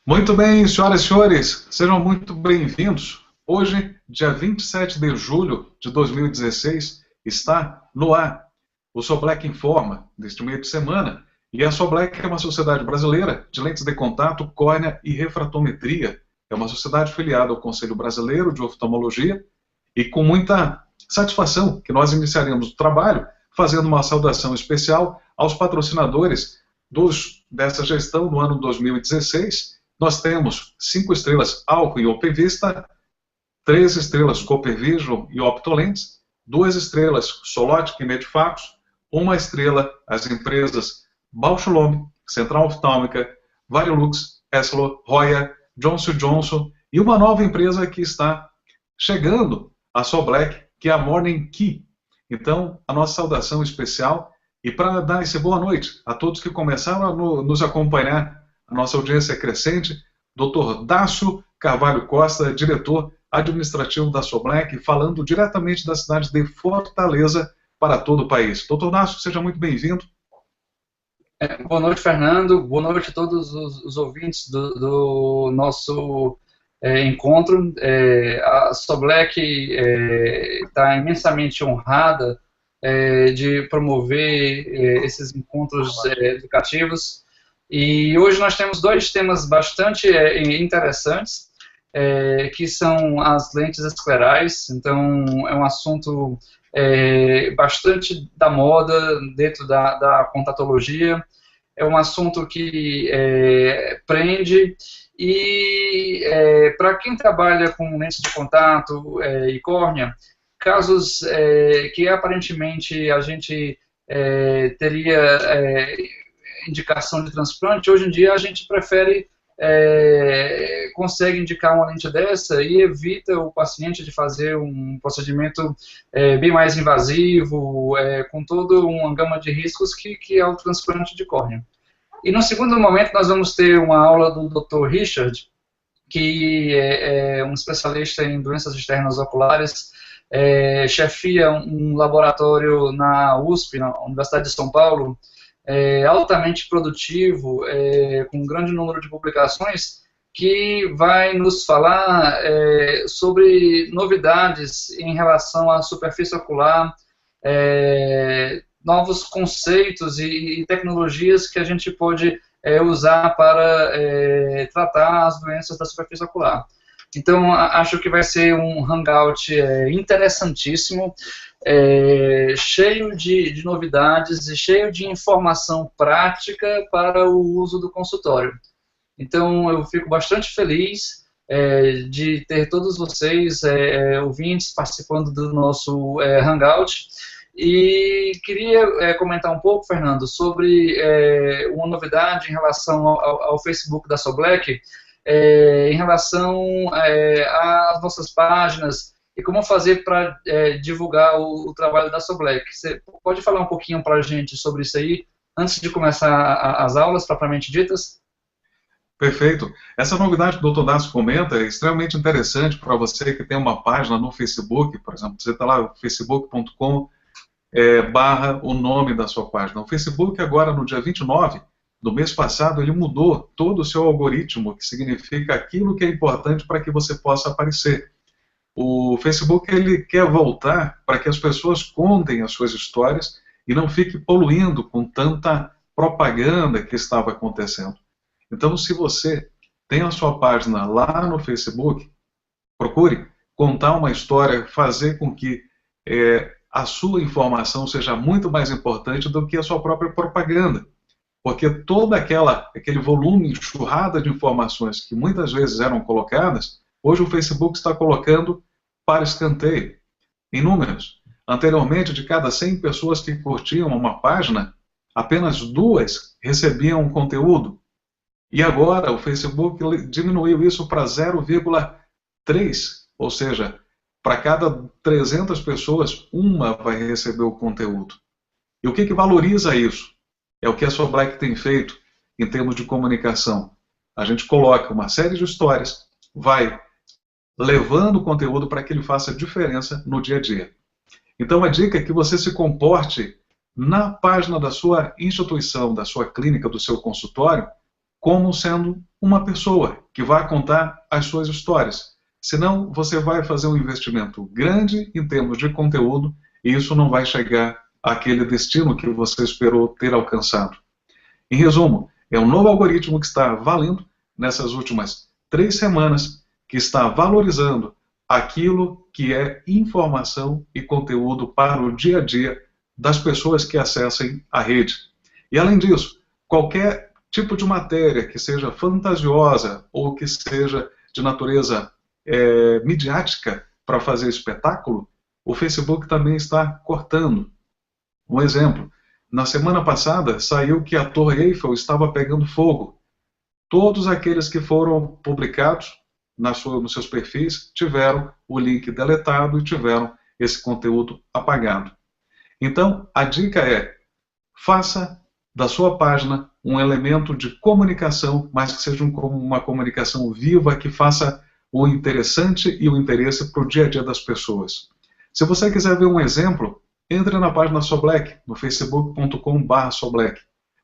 Muito bem, senhoras e senhores, sejam muito bem-vindos. Hoje, dia 27 de julho de 2016, está no ar o Soblec Informa, deste meio de semana. E a Soblec é uma sociedade brasileira de lentes de contato, córnea e refratometria. É uma sociedade filiada ao Conselho Brasileiro de Oftalmologia e com muita satisfação que nós iniciaremos o trabalho fazendo uma saudação especial aos patrocinadores dessa gestão do ano 2016. Nós temos 5 estrelas Alco e Opevista, 3 estrelas Coopervision e Optolentes, 2 estrelas Solotic e Medifacos, 1 estrela as empresas Bausch Lomb, Central Oftálmica, Varilux, Essilor, Roya, Johnson & Johnson e uma nova empresa que está chegando, a Soblec, que é a Morning Key. Então, a nossa saudação especial e para dar essa boa noite a todos que começaram a nos acompanhar. A nossa audiência é crescente. Dr. Dácio Carvalho Costa, diretor administrativo da Soblec, falando diretamente da cidade de Fortaleza para todo o país. Dr. Dácio, seja muito bem-vindo. Boa noite, Fernando. Boa noite a todos os ouvintes do nosso encontro. A Soblec está imensamente honrada de promover esses encontros educativos. E hoje nós temos 2 temas bastante interessantes, que são as lentes esclerais. Então, é um assunto bastante da moda dentro da contatologia. É um assunto que prende e, para quem trabalha com lentes de contato e córnea, casos que aparentemente a gente teria indicação de transplante, hoje em dia a gente prefere, consegue indicar uma lente dessa e evita o paciente de fazer um procedimento bem mais invasivo, com toda uma gama de riscos que é o transplante de córnea. E no segundo momento nós vamos ter uma aula do Dr. Richard, que é um especialista em doenças externas oculares, chefia um laboratório na USP, na Universidade de São Paulo, altamente produtivo, com um grande número de publicações, que vai nos falar sobre novidades em relação à superfície ocular, novos conceitos e tecnologias que a gente pode usar para tratar as doenças da superfície ocular. Então, acho que vai ser um hangout interessantíssimo, cheio de novidades e cheio de informação prática para o uso do consultório. Então, eu fico bastante feliz de ter todos vocês, ouvintes, participando do nosso hangout. E queria comentar um pouco, Fernando, sobre uma novidade em relação ao Facebook da Soblec, em relação às nossas páginas e como fazer para divulgar o trabalho da Soblec. Você pode falar um pouquinho para a gente sobre isso aí, antes de começar as aulas propriamente ditas? Perfeito. Essa novidade que o Dr. Dácio comenta é extremamente interessante para você que tem uma página no Facebook, por exemplo, você está lá, facebook.com, barra o nome da sua página. O Facebook agora, no dia 29 do mês passado, ele mudou todo o seu algoritmo, que significa aquilo que é importante para que você possa aparecer. O Facebook ele quer voltar para que as pessoas contem as suas histórias e não fique poluindo com tanta propaganda que estava acontecendo. Então, se você tem a sua página lá no Facebook, procure contar uma história, fazer com que a sua informação seja muito mais importante do que a sua própria propaganda. Porque todo aquele volume, enxurrada de informações que muitas vezes eram colocadas, hoje o Facebook está colocando para escanteio. Em números, anteriormente, de cada 100 pessoas que curtiam uma página, apenas 2 recebiam conteúdo. E agora o Facebook diminuiu isso para 0,3, ou seja, para cada 300 pessoas, 1 vai receber o conteúdo. E o que valoriza isso? É o que a Soblec tem feito em termos de comunicação. A gente coloca uma série de histórias, vai levando o conteúdo para que ele faça diferença no dia a dia. Então a dica é que você se comporte na página da sua instituição, da sua clínica, do seu consultório, como sendo uma pessoa que vai contar as suas histórias. Senão, você vai fazer um investimento grande em termos de conteúdo e isso não vai chegar àquele destino que você esperou ter alcançado. Em resumo, é um novo algoritmo que está valendo nessas últimas 3 semanas, que está valorizando aquilo que é informação e conteúdo para o dia a dia das pessoas que acessem a rede. E além disso, qualquer tipo de matéria que seja fantasiosa ou que seja de natureza midiática para fazer espetáculo, o Facebook também está cortando. Um exemplo, na semana passada saiu que a Torre Eiffel estava pegando fogo. Todos aqueles que foram publicados nos seus perfis tiveram o link deletado e tiveram esse conteúdo apagado. Então, a dica é, faça da sua página um elemento de comunicação, mas que seja uma comunicação viva, que faça o interessante e o interesse para o dia a dia das pessoas. Se você quiser ver um exemplo, entre na página Sobleck, no facebook.com/Sobleck,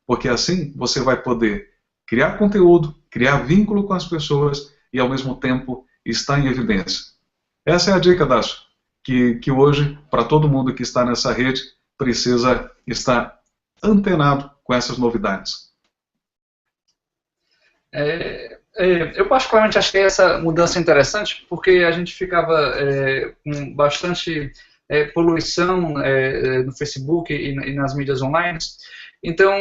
porque assim você vai poder criar conteúdo, criar vínculo com as pessoas e, ao mesmo tempo, estar em evidência. Essa é a dica, Dácio, que hoje, para todo mundo que está nessa rede, precisa estar antenado com essas novidades. Eu particularmente achei essa mudança interessante, porque a gente ficava com bastante poluição no Facebook e nas mídias online. Então,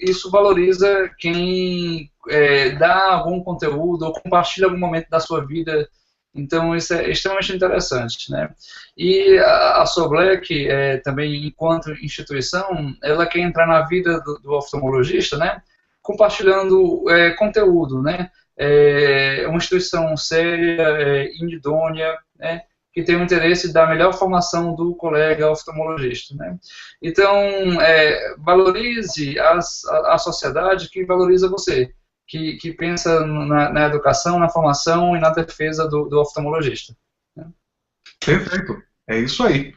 isso valoriza quem dá algum conteúdo ou compartilha algum momento da sua vida. Então, isso é extremamente interessante, né? E a Sobleck, também, enquanto instituição, ela quer entrar na vida do oftalmologista, né? Compartilhando conteúdo, né? Uma instituição séria, idônea, né? Que tem o interesse da melhor formação do colega oftalmologista, né? Então, valorize a sociedade que valoriza você, que pensa na educação, na formação e na defesa do oftalmologista. Né? Perfeito, é isso aí.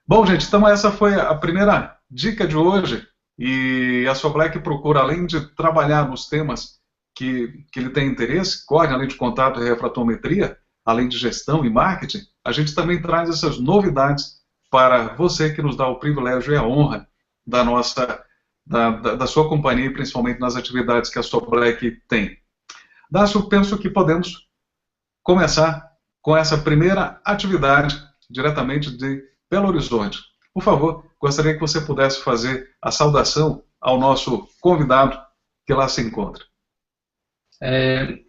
Bom, gente, então essa foi a primeira dica de hoje, e a Sobleck procura, além de trabalhar nos temas que ele tem interesse, corre além de contato e refratometria, além de gestão e marketing, a gente também traz essas novidades para você que nos dá o privilégio e a honra da sua companhia, principalmente nas atividades que a Sobleck tem. Dácio, penso que podemos começar com essa primeira atividade diretamente de Belo Horizonte. Por favor, gostaria que você pudesse fazer a saudação ao nosso convidado que lá se encontra.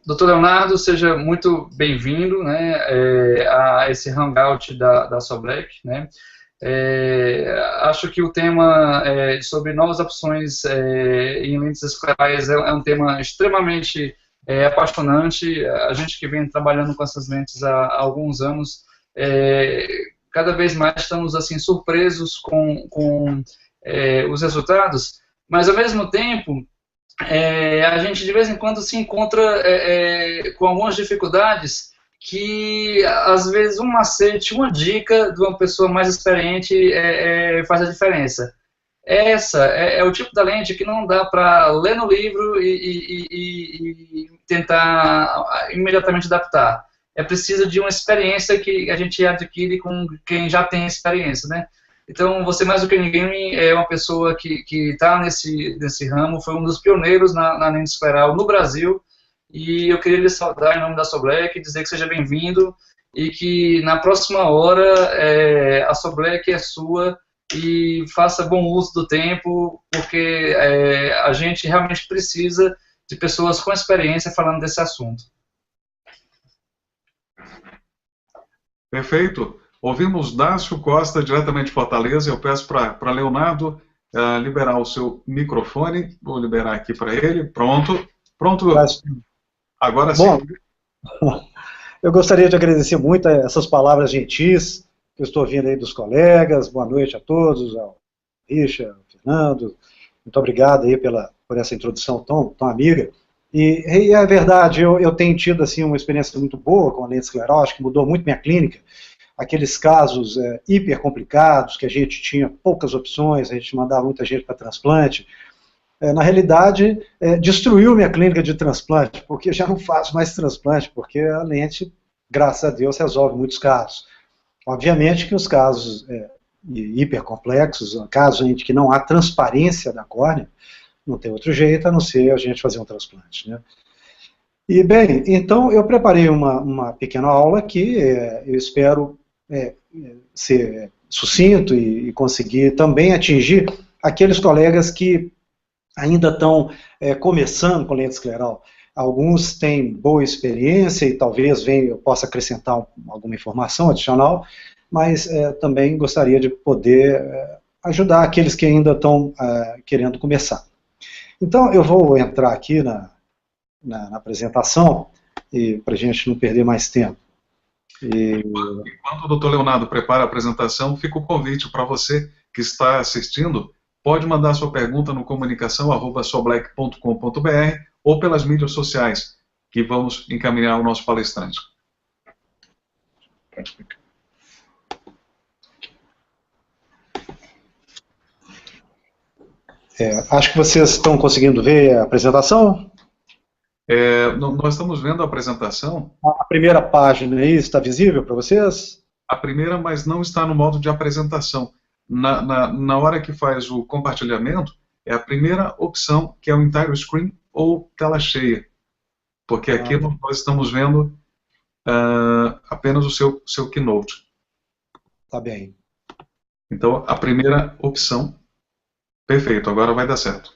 Dr. Leonardo, seja muito bem-vindo, né, a esse hangout da Sobleck, né. Acho que o tema sobre novas opções em lentes esclerais é um tema extremamente apaixonante. A gente que vem trabalhando com essas lentes há alguns anos, cada vez mais estamos assim surpresos com os resultados, mas ao mesmo tempo a gente de vez em quando se encontra com algumas dificuldades que às vezes um macete, uma dica de uma pessoa mais experiente faz a diferença. Essa é o tipo da lente que não dá para ler no livro e tentar imediatamente adaptar. É preciso de uma experiência que a gente adquire com quem já tem experiência, né? Então, você mais do que ninguém é uma pessoa que está nesse ramo, foi um dos pioneiros na lente escleral no Brasil, e eu queria lhe saudar em nome da Sobleck, dizer que seja bem-vindo e que na próxima hora a Sobleck é sua e faça bom uso do tempo, porque a gente realmente precisa de pessoas com experiência falando desse assunto. Perfeito. Ouvimos Dácio Costa, diretamente de Fortaleza. Eu peço para Leonardo liberar o seu microfone. Vou liberar aqui para ele. Pronto. Agora sim. Bom, eu gostaria de agradecer muito essas palavras gentis que eu estou ouvindo aí dos colegas. Boa noite a todos, ao Richard, ao Fernando. Muito obrigado aí por essa introdução tão amiga. E é verdade, eu tenho tido assim, uma experiência muito boa com a lente escleral, acho que mudou muito minha clínica. Aqueles casos hiper complicados, que a gente tinha poucas opções, a gente mandava muita gente para transplante, na realidade, destruiu minha clínica de transplante, porque já não faço mais transplante, porque a lente, graças a Deus, resolve muitos casos. Obviamente que os casos hipercomplexos, casos em que não há transparência da córnea, não tem outro jeito a não ser a gente fazer um transplante, né? E, bem, então eu preparei uma pequena aula aqui, eu espero ser sucinto e conseguir também atingir aqueles colegas que ainda estão começando com lente escleral. Alguns têm boa experiência e talvez eu possa acrescentar alguma informação adicional, mas também gostaria de poder ajudar aqueles que ainda estão querendo começar. Então eu vou entrar aqui na apresentação, para a gente não perder mais tempo. Enquanto o Dr. Leonardo prepara a apresentação, fica o convite para você que está assistindo, pode mandar sua pergunta no comunicação@soblec.com.br ou pelas mídias sociais, que vamos encaminhar ao nosso palestrante. Acho que vocês estão conseguindo ver a apresentação. Nós estamos vendo a apresentação. A primeira página aí está visível para vocês? A primeira, mas não está no modo de apresentação. Na hora que faz o compartilhamento, é a primeira opção, que é o entire screen ou tela cheia. Porque aqui nós estamos vendo apenas o seu Keynote. Tá bem. Então, a primeira opção. Perfeito, agora vai dar certo.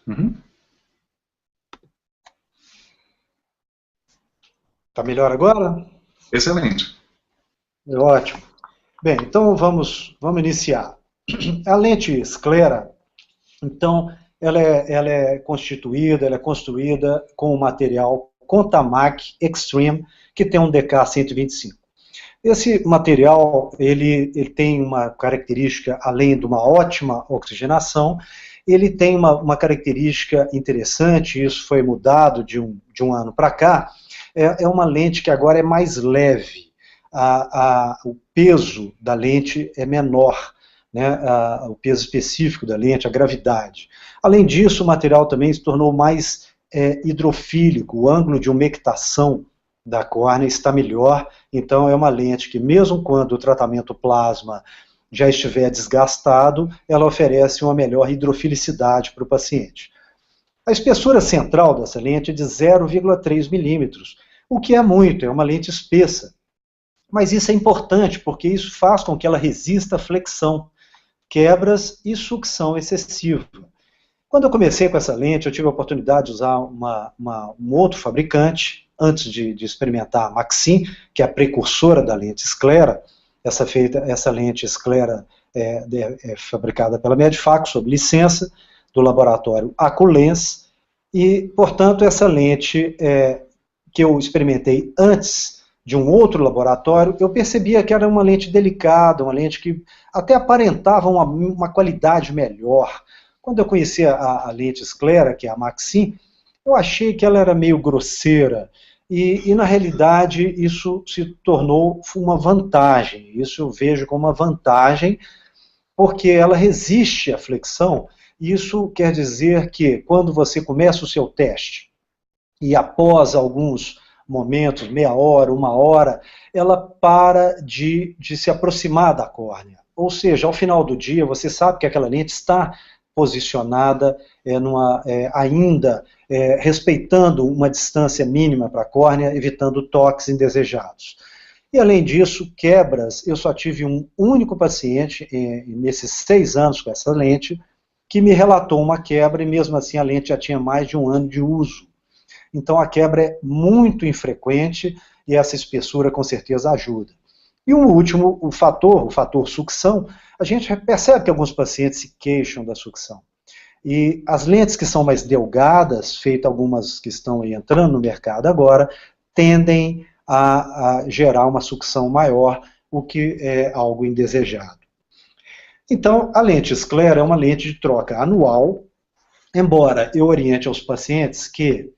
Tá melhor agora? Excelente. Ótimo. Bem, então vamos iniciar. A lente esclera, então, ela é constituída, ela é construída com o material Contamac Extreme, que tem um DK125. Esse material, ele tem uma característica, além de uma ótima oxigenação, ele tem uma característica interessante, isso foi mudado de um ano para cá, é uma lente que agora é mais leve, o peso da lente é menor, né, o peso específico da lente, a gravidade. Além disso, o material também se tornou mais hidrofílico, o ângulo de umectação da córnea está melhor, então é uma lente que mesmo quando o tratamento plasma já estiver desgastado, ela oferece uma melhor hidrofilicidade para o paciente. A espessura central dessa lente é de 0,3 milímetros, o que é muito, é uma lente espessa. Mas isso é importante, porque isso faz com que ela resista à flexão, quebras e sucção excessiva. Quando eu comecei com essa lente, eu tive a oportunidade de usar um outro fabricante, antes de experimentar a Maxim, que é a precursora da lente esclera. Essa lente esclera é fabricada pela Medifac, sob licença, do laboratório Aculens, e, portanto, essa lente que eu experimentei antes de um outro laboratório, eu percebia que era uma lente delicada, uma lente que até aparentava uma qualidade melhor. Quando eu conheci a lente esclera, que é a Maxim, eu achei que ela era meio grosseira, e na realidade isso se tornou uma vantagem, isso eu vejo como uma vantagem, porque ela resiste à flexão. Isso quer dizer que quando você começa o seu teste, e após alguns momentos, meia hora, uma hora, ela para de se aproximar da córnea. Ou seja, ao final do dia, você sabe que aquela lente está posicionada ainda respeitando uma distância mínima para a córnea, evitando toques indesejados. E além disso, quebras, eu só tive um único paciente nesses 6 anos com essa lente, que me relatou uma quebra, e mesmo assim a lente já tinha mais de 1 ano de uso. Então a quebra é muito infrequente, e essa espessura com certeza ajuda. E um último, o fator sucção, a gente percebe que alguns pacientes se queixam da sucção. E as lentes que são mais delgadas, feitas algumas que estão aí entrando no mercado agora, tendem a gerar uma sucção maior, o que é algo indesejado. Então, a lente esclera é uma lente de troca anual, embora eu oriente aos pacientes que,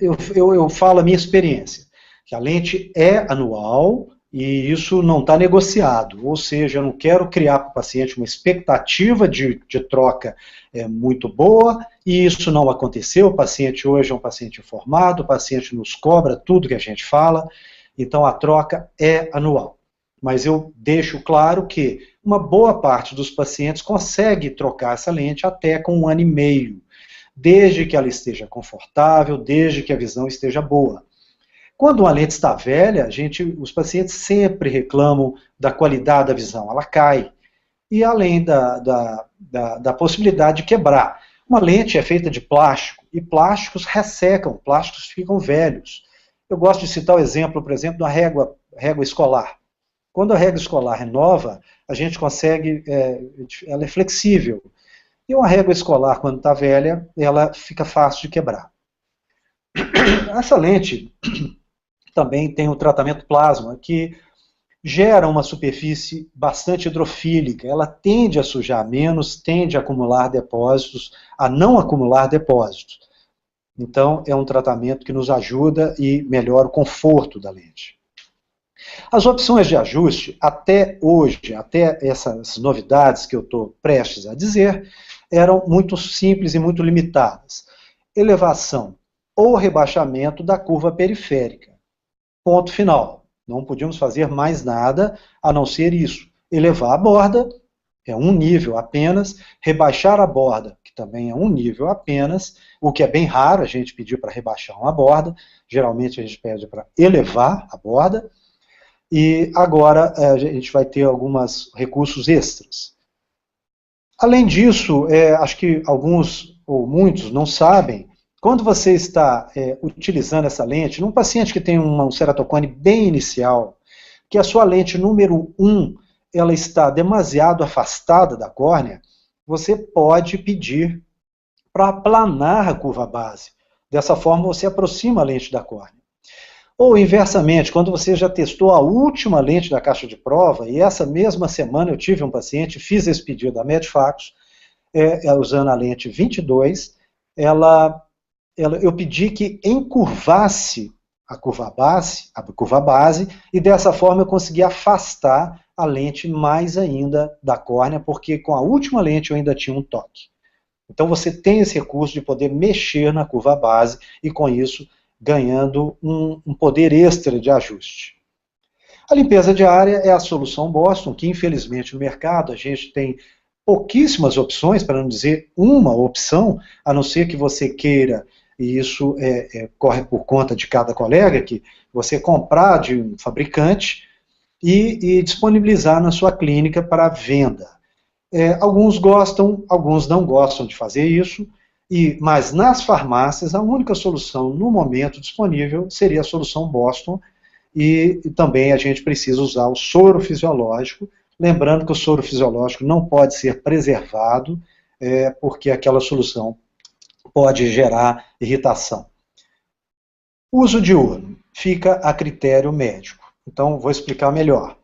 eu falo a minha experiência, que a lente é anual, E isso não está negociado, ou seja, eu não quero criar para o paciente uma expectativa de troca muito boa, e isso não aconteceu. O paciente hoje é um paciente informado, o paciente nos cobra tudo que a gente fala, então a troca é anual. Mas eu deixo claro que uma boa parte dos pacientes consegue trocar essa lente até com 1 ano e meio, desde que ela esteja confortável, desde que a visão esteja boa. Quando uma lente está velha, os pacientes sempre reclamam da qualidade da visão, ela cai. E além da possibilidade de quebrar. Uma lente é feita de plástico, e plásticos ressecam, plásticos ficam velhos. Eu gosto de citar o exemplo, por exemplo, da régua escolar. Quando a régua escolar é nova, a gente consegue, ela é flexível. E uma régua escolar, quando está velha, ela fica fácil de quebrar. Essa lente também tem o tratamento plasma, que gera uma superfície bastante hidrofílica. Ela tende a sujar menos, tende a acumular depósitos, a não acumular depósitos. Então, é um tratamento que nos ajuda e melhora o conforto da lente. As opções de ajuste, até hoje, até essas novidades que eu estou prestes a dizer, eram muito simples e muito limitadas. Elevação ou rebaixamento da curva periférica. Ponto final. Não podíamos fazer mais nada a não ser isso. Elevar a borda, é um nível apenas. Rebaixar a borda, que também é um nível apenas, o que é bem raro a gente pedir para rebaixar uma borda. Geralmente a gente pede para elevar a borda. E agora a gente vai ter alguns recursos extras. Além disso, acho que alguns ou muitos não sabem, quando você está utilizando essa lente, num paciente que tem um ceratocone bem inicial, que a sua lente número 1 ela está demasiado afastada da córnea, você pode pedir para aplanar a curva base. Dessa forma você aproxima a lente da córnea. Ou inversamente, quando você já testou a última lente da caixa de prova, e essa mesma semana eu tive um paciente, fiz esse pedido da Medfax, usando a lente 22, eu pedi que encurvasse a curva base, e dessa forma eu consegui afastar a lente mais ainda da córnea, porque com a última lente eu ainda tinha um toque. Então você tem esse recurso de poder mexer na curva base, e com isso ganhando um poder extra de ajuste. A limpeza diária é a solução Boston, que infelizmente no mercado a gente tem pouquíssimas opções, para não dizer uma opção, a não ser que você queira, e isso corre por conta de cada colega, que você comprar de um fabricante e disponibilizar na sua clínica para venda. Alguns gostam, alguns não gostam de fazer isso, mas nas farmácias a única solução no momento disponível seria a solução Boston, e também a gente precisa usar o soro fisiológico, lembrando que o soro fisiológico não pode ser preservado, porque aquela solução pode gerar irritação. Uso diurno fica a critério médico, então vou explicar melhor.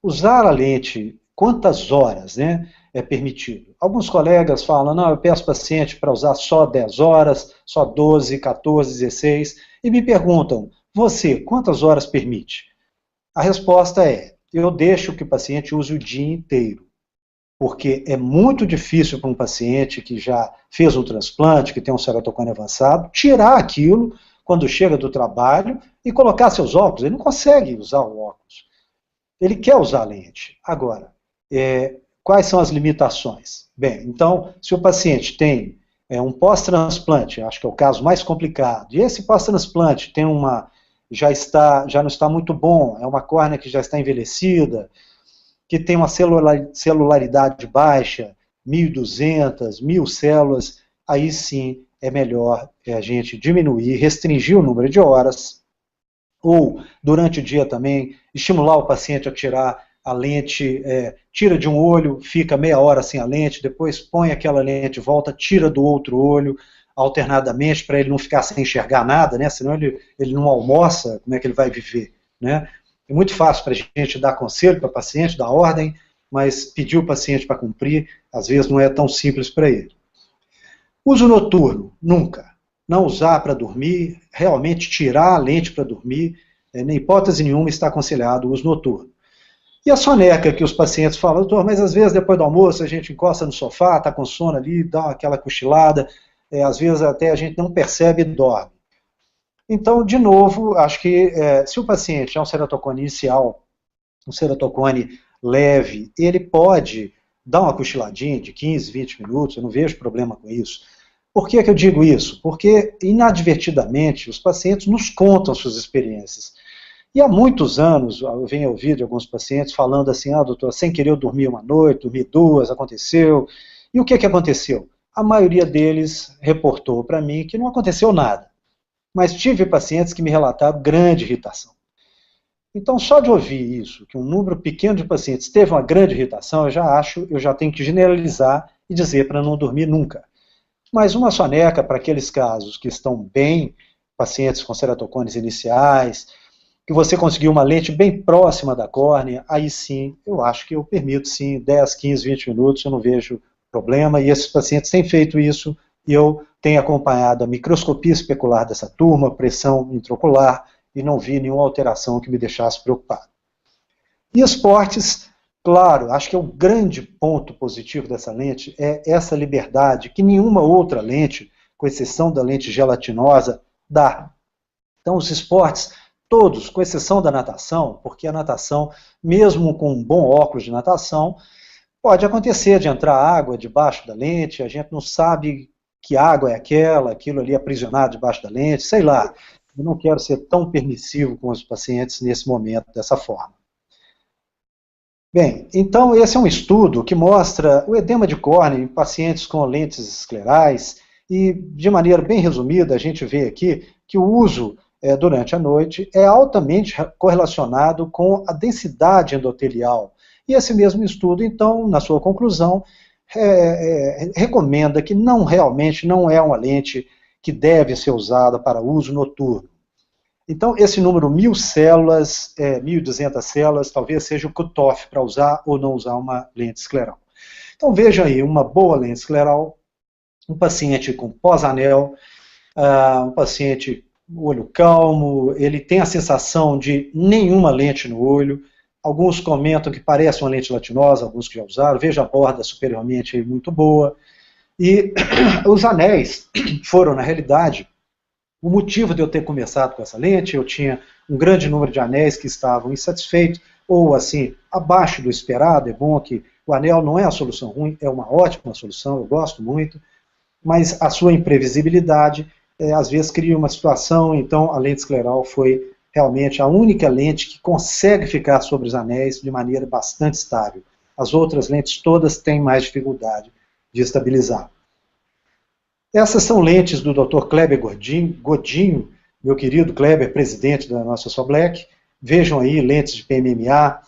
Usar a lente, quantas horas, né, é permitido? Alguns colegas falam, não, eu peço ao paciente para usar só 10 horas, só 12, 14, 16, e me perguntam, você, quantas horas permite? A resposta é, eu deixo que o paciente use o dia inteiro, porque é muito difícil para um paciente que já fez um transplante, que tem um ceratocone avançado, tirar aquilo quando chega do trabalho e colocar seus óculos. Ele não consegue usar o óculos. Ele quer usar a lente. Agora, quais são as limitações? Bem, então, se o paciente tem um pós-transplante, acho que é o caso mais complicado, e esse pós-transplante tem já não está muito bom, é uma córnea que já está envelhecida, que tem uma celularidade baixa, 1.200, 1.000 células, aí sim é melhor a gente diminuir, restringir o número de horas, ou durante o dia também, estimular o paciente a tirar a lente, tira de um olho, fica meia hora sem a lente, depois põe aquela lente, volta, tira do outro olho, alternadamente, para ele não ficar sem enxergar nada, né? Senão ele não almoça, como é que ele vai viver, né? É muito fácil para a gente dar conselho para o paciente, dar ordem, mas pedir o paciente para cumprir, às vezes não é tão simples para ele. Uso noturno, nunca. Não usar para dormir, realmente tirar a lente para dormir, nem hipótese nenhuma está aconselhado o uso noturno. E a soneca que os pacientes falam, doutor, mas às vezes depois do almoço a gente encosta no sofá, está com sono ali, dá aquela cochilada, às vezes até a gente não percebe e dorme. Então, de novo, acho que se o paciente é um ceratocone inicial, um ceratocone leve, ele pode dar uma cochiladinha de 15, 20 minutos, eu não vejo problema com isso. Por que eu digo isso? Porque, inadvertidamente, os pacientes nos contam suas experiências. E há muitos anos, eu venho ouvir de alguns pacientes falando assim, doutor, sem querer eu dormi uma noite, dormi duas, aconteceu. E o que aconteceu? A maioria deles reportou para mim que não aconteceu nada. Mas tive pacientes que me relataram grande irritação. Então, só de ouvir isso, que um número pequeno de pacientes teve uma grande irritação, eu já tenho que generalizar e dizer para não dormir nunca. Mas uma soneca para aqueles casos que estão bem, pacientes com ceratocones iniciais, que você conseguiu uma lente bem próxima da córnea, aí sim, eu acho que eu permito sim, 10, 15, 20 minutos, eu não vejo problema, e esses pacientes têm feito isso, e eu tenho acompanhado a microscopia especular dessa turma, pressão intraocular, e não vi nenhuma alteração que me deixasse preocupado. E esportes, claro, acho que é o grande ponto positivo dessa lente, é essa liberdade que nenhuma outra lente, com exceção da lente gelatinosa, dá. Então os esportes, todos, com exceção da natação, porque a natação, mesmo com um bom óculos de natação, pode acontecer de entrar água debaixo da lente, a gente não sabe que água é aquela, aquilo ali aprisionado debaixo da lente, sei lá. Eu não quero ser tão permissivo com os pacientes nesse momento, dessa forma. Bem, então esse é um estudo que mostra o edema de córnea em pacientes com lentes esclerais e, de maneira bem resumida, a gente vê aqui que o uso durante a noite é altamente correlacionado com a densidade endotelial. E esse mesmo estudo, então, na sua conclusão, recomenda que realmente não é uma lente que deve ser usada para uso noturno. Então, esse número 1.000 células, 1.200 células, talvez seja o cutoff para usar ou não usar uma lente escleral. Então, vejam aí, uma boa lente escleral, um paciente com pós-anel, um paciente olho calmo, ele tem a sensação de nenhuma lente no olho, alguns comentam que parece uma lente latinosa, alguns que já usaram, veja a borda superiormente muito boa, e os anéis foram, na realidade, o motivo de eu ter começado com essa lente. Eu tinha um grande número de anéis que estavam insatisfeitos, ou assim, abaixo do esperado. É bom que o anel não é a solução ruim, é uma ótima solução, eu gosto muito, mas a sua imprevisibilidade, às vezes cria uma situação, então a lente escleral foi realmente a única lente que consegue ficar sobre os anéis de maneira bastante estável. As outras lentes todas têm mais dificuldade de estabilizar. Essas são lentes do Dr. Kleber Godinho, meu querido Kleber, presidente da nossa Soblec. Vejam aí lentes de PMMA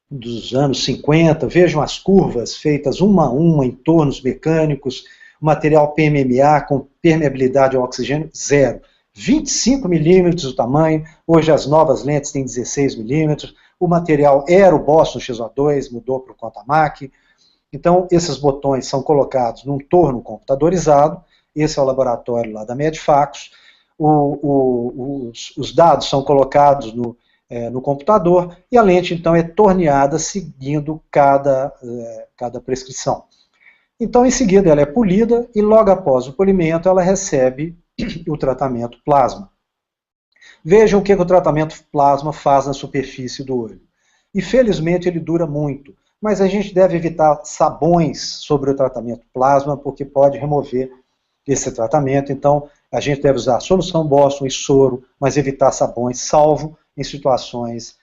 dos anos 50, vejam as curvas feitas uma a uma em tornos mecânicos, material PMMA com permeabilidade ao oxigênio zero. 25 milímetros o tamanho, hoje as novas lentes têm 16 milímetros, o material era o Boston XO2, mudou para o Contamac. Então, esses botões são colocados num torno computadorizado, esse é o laboratório lá da Medifacos, os dados são colocados no computador, e a lente, então, é torneada seguindo cada prescrição. Então, em seguida, ela é polida, e logo após o polimento, ela recebe o tratamento plasma. Vejam o que o tratamento plasma faz na superfície do olho. E, felizmente, ele dura muito. Mas a gente deve evitar sabões sobre o tratamento plasma, porque pode remover esse tratamento. Então, a gente deve usar solução Boston e soro, mas evitar sabões, salvo em situações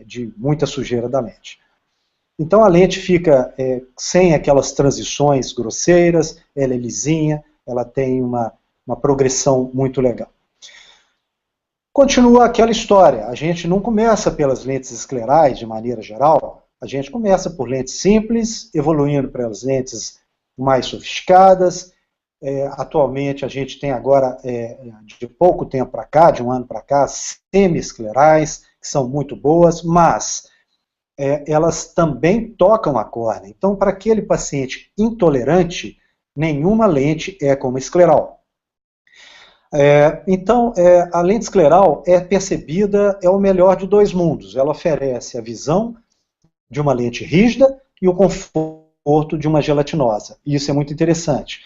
de muita sujeira da lente. Então, a lente fica sem aquelas transições grosseiras, ela é lisinha, ela tem uma progressão muito legal. Continua aquela história, a gente não começa pelas lentes esclerais de maneira geral, a gente começa por lentes simples, evoluindo para as lentes mais sofisticadas. Atualmente a gente tem agora, de pouco tempo para cá, de um ano para cá, semi-esclerais, que são muito boas, mas elas também tocam a córnea. Então, para aquele paciente intolerante, nenhuma lente é como escleral. Então, a lente escleral é percebida, é o melhor de dois mundos. Ela oferece a visão de uma lente rígida e o conforto de uma gelatinosa. E isso é muito interessante.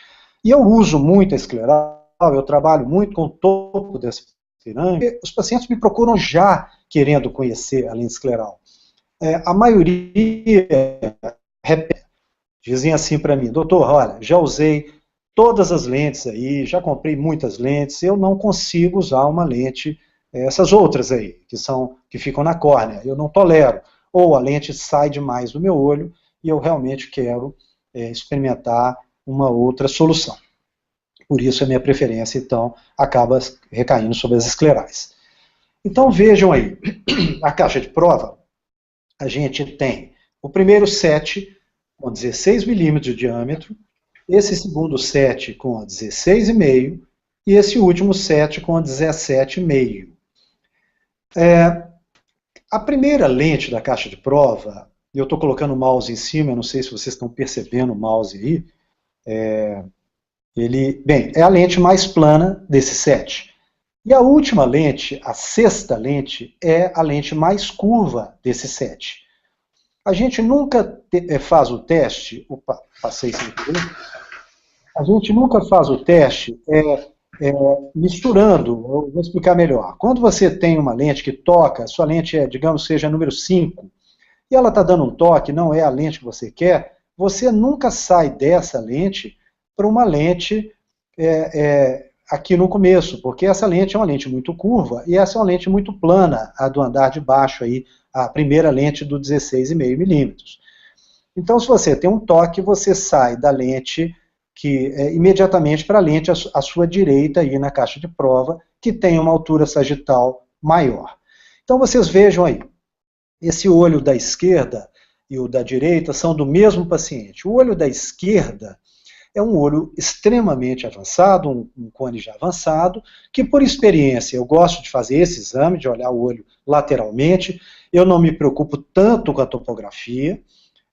E eu uso muito a escleral, eu trabalho muito com o topo dessa pirâmide. Os pacientes me procuram já querendo conhecer a lente escleral. A maioria dizem assim para mim: doutor, olha, já usei todas as lentes aí, já comprei muitas lentes, eu não consigo usar uma lente, essas outras aí, que ficam na córnea, eu não tolero. Ou a lente sai demais do meu olho e eu realmente quero experimentar uma outra solução. Por isso a minha preferência, então, acaba recaindo sobre as esclerais. Então vejam aí, a caixa de prova, a gente tem o primeiro set com 16 milímetros de diâmetro, esse segundo set com 16,5 e esse último set com 17,5. A primeira lente da caixa de prova, eu estou colocando o mouse em cima, eu não sei se vocês estão percebendo o mouse aí, é a lente mais plana desse set. E a última lente, a sexta lente, é a lente mais curva desse set. A gente nunca faz o teste, passei sem querer. A gente nunca faz o teste misturando, eu vou explicar melhor. Quando você tem uma lente que toca, sua lente digamos, seja número 5, e ela está dando um toque, não é a lente que você quer, você nunca sai dessa lente para uma lente aqui no começo, porque essa lente é uma lente muito curva, e essa é uma lente muito plana, a do andar de baixo, aí, a primeira lente do 16,5 milímetros. Então, se você tem um toque, você sai da lente imediatamente para a lente à sua direita, aí na caixa de prova, que tem uma altura sagital maior. Então, vocês vejam aí, esse olho da esquerda e o da direita são do mesmo paciente. O olho da esquerda é um olho extremamente avançado, um cone já avançado, que por experiência eu gosto de fazer esse exame, de olhar o olho lateralmente, eu não me preocupo tanto com a topografia,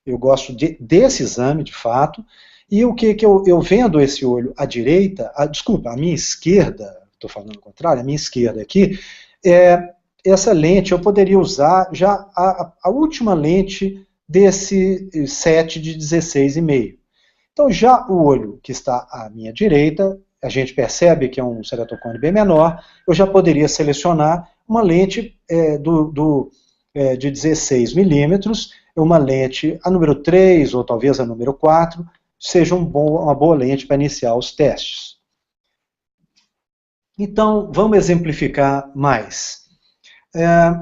eu gosto desse exame de fato, e o que eu vendo esse olho à direita, desculpa, à minha esquerda, estou falando ao contrário, a minha esquerda aqui, essa lente eu poderia usar já a última lente desse set de 16,5. Então já o olho que está à minha direita, a gente percebe que é um ceratocone bem menor, eu já poderia selecionar uma lente de 16 milímetros, uma lente a número 3 ou talvez a número 4, seja uma boa lente para iniciar os testes. Então, vamos exemplificar mais.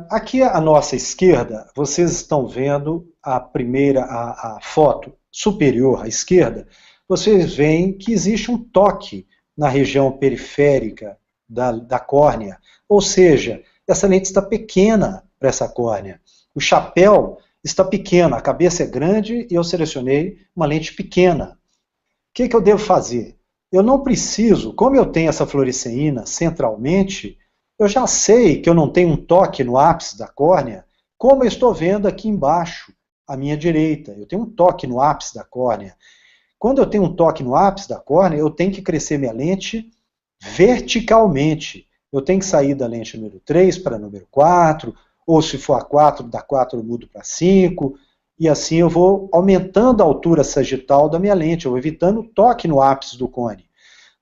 Aqui à nossa esquerda, vocês estão vendo a foto superior à esquerda, vocês veem que existe um toque na região periférica da córnea, ou seja, essa lente está pequena para essa córnea. O chapéu está pequeno, a cabeça é grande e eu selecionei uma lente pequena. O que eu devo fazer? Eu não preciso, como eu tenho essa fluoresceína centralmente, eu já sei que eu não tenho um toque no ápice da córnea, como eu estou vendo aqui embaixo, à minha direita. Eu tenho um toque no ápice da córnea. Quando eu tenho um toque no ápice da córnea, eu tenho que crescer minha lente verticalmente. Eu tenho que sair da lente número 3 para a número 4, ou se for a 4, da 4 eu mudo para 5, e assim eu vou aumentando a altura sagital da minha lente, eu vou evitando o toque no ápice do cone.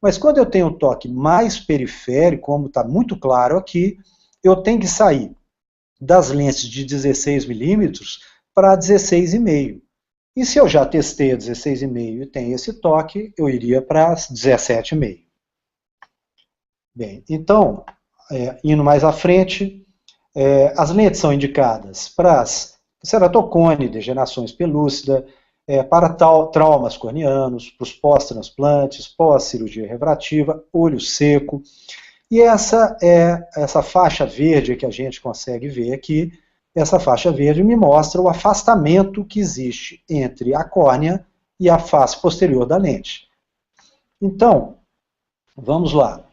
Mas quando eu tenho um toque mais periférico, como está muito claro aqui, eu tenho que sair das lentes de 16 milímetros para 16,5. E se eu já testei a 16,5 e tem esse toque, eu iria para 17,5. Bem, então, indo mais à frente, as lentes são indicadas para ceratocone, degenerações pelúcida, para traumas corneanos, para os pós-transplantes, pós-cirurgia refrativa, olho seco. E essa faixa verde que a gente consegue ver aqui, essa faixa verde me mostra o afastamento que existe entre a córnea e a face posterior da lente. Então, vamos lá.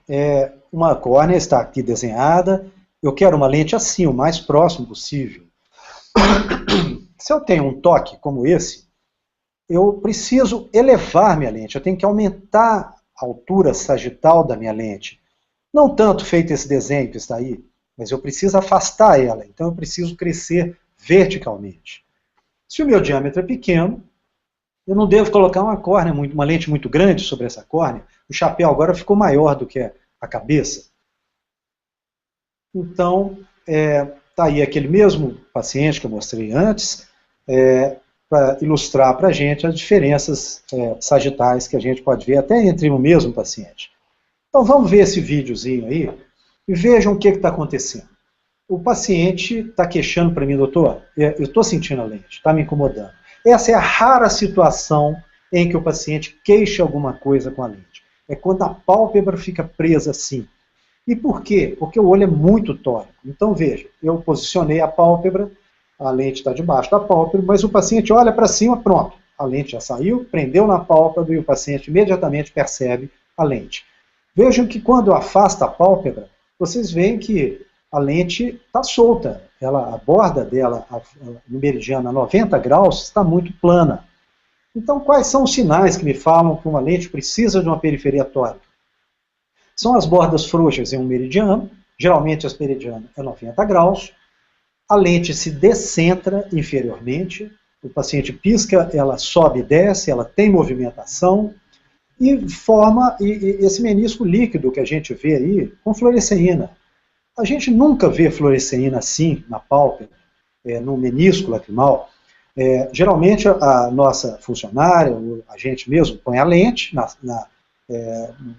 Uma córnea está aqui desenhada, eu quero uma lente assim, o mais próximo possível. Se eu tenho um toque como esse, eu preciso elevar minha lente, eu tenho que aumentar a altura sagital da minha lente. Não tanto feito esse desenho que está aí, mas eu preciso afastar ela, então eu preciso crescer verticalmente. Se o meu diâmetro é pequeno, eu não devo colocar uma lente muito grande sobre essa córnea. O chapéu agora ficou maior do que a cabeça. Então, está aí aquele mesmo paciente que eu mostrei antes, para ilustrar para a gente as diferenças sagitais que a gente pode ver até entre o mesmo paciente. Então vamos ver esse videozinho aí e vejam o que está acontecendo. O paciente está queixando para mim, doutor, eu estou sentindo a lente, está me incomodando. Essa é a rara situação em que o paciente queixa alguma coisa com a lente. É quando a pálpebra fica presa assim. E por quê? Porque o olho é muito tórico. Então veja, eu posicionei a pálpebra, a lente está debaixo da pálpebra, mas o paciente olha para cima, pronto. A lente já saiu, prendeu na pálpebra e o paciente imediatamente percebe a lente. Vejam que quando eu afasto a pálpebra, vocês veem que a lente está solta. A borda dela, no meridiano a 90 graus, está muito plana. Então, quais são os sinais que me falam que uma lente precisa de uma periferia tórica? São as bordas frouxas em um meridiano, geralmente esse meridiano é 90 graus, a lente se descentra inferiormente, o paciente pisca, ela sobe e desce, ela tem movimentação, e forma esse menisco líquido que a gente vê aí com fluoresceína. A gente nunca vê fluoresceína assim na pálpebra, no menisco lacrimal. Geralmente a nossa funcionária, a gente mesmo, põe a lente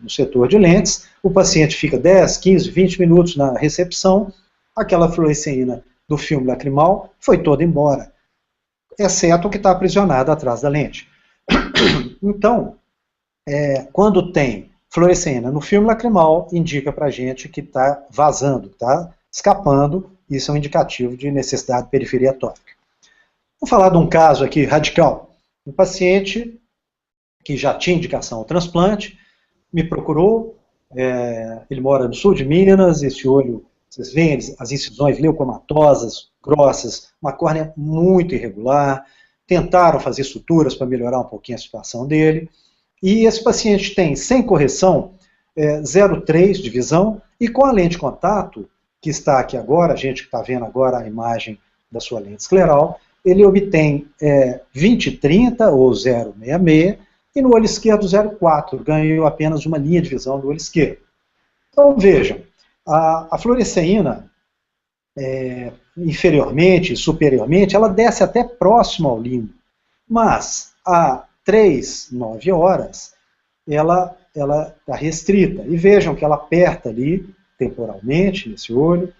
no setor de lentes, o paciente fica 10, 15, 20 minutos na recepção, aquela fluoresceína do filme lacrimal foi toda embora, exceto o que está aprisionado atrás da lente. Então, quando tem fluoresceína no filme lacrimal, indica para a gente que está vazando, está escapando, isso é um indicativo de necessidade de periferia tórica. Vou falar de um caso aqui radical. Um paciente que já tinha indicação ao transplante, me procurou, ele mora no sul de Minas, esse olho, vocês veem as incisões leucomatosas, grossas, uma córnea muito irregular, tentaram fazer suturas para melhorar um pouquinho a situação dele, e esse paciente tem, sem correção, 0,3 de visão, e com a lente de contato, que está aqui agora, a gente que está vendo agora a imagem da sua lente escleral, ele obtém 20/30 ou 0,66, e no olho esquerdo 0,4, ganhou apenas uma linha de visão no olho esquerdo. Então vejam, a fluoresceína, inferiormente e superiormente, ela desce até próximo ao limbo, mas a 3, 9 horas, ela está restrita. E vejam que ela aperta ali, temporalmente, nesse olho.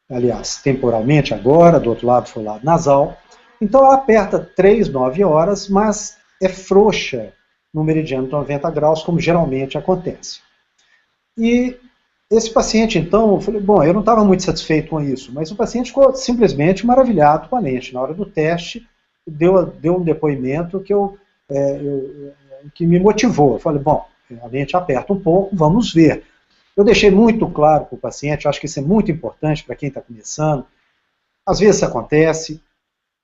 Aliás, temporalmente agora, do outro lado foi o lado nasal. Então ela aperta 3, 9 horas, mas é frouxa no meridiano de 90 graus, como geralmente acontece. E esse paciente, então, eu falei, bom, eu não estava muito satisfeito com isso, mas o paciente ficou simplesmente maravilhado com a lente. Na hora do teste, deu um depoimento que me motivou. Eu falei, bom, a lente aperta um pouco, vamos ver. Eu deixei muito claro para o paciente, eu acho que isso é muito importante para quem está começando. Às vezes isso acontece,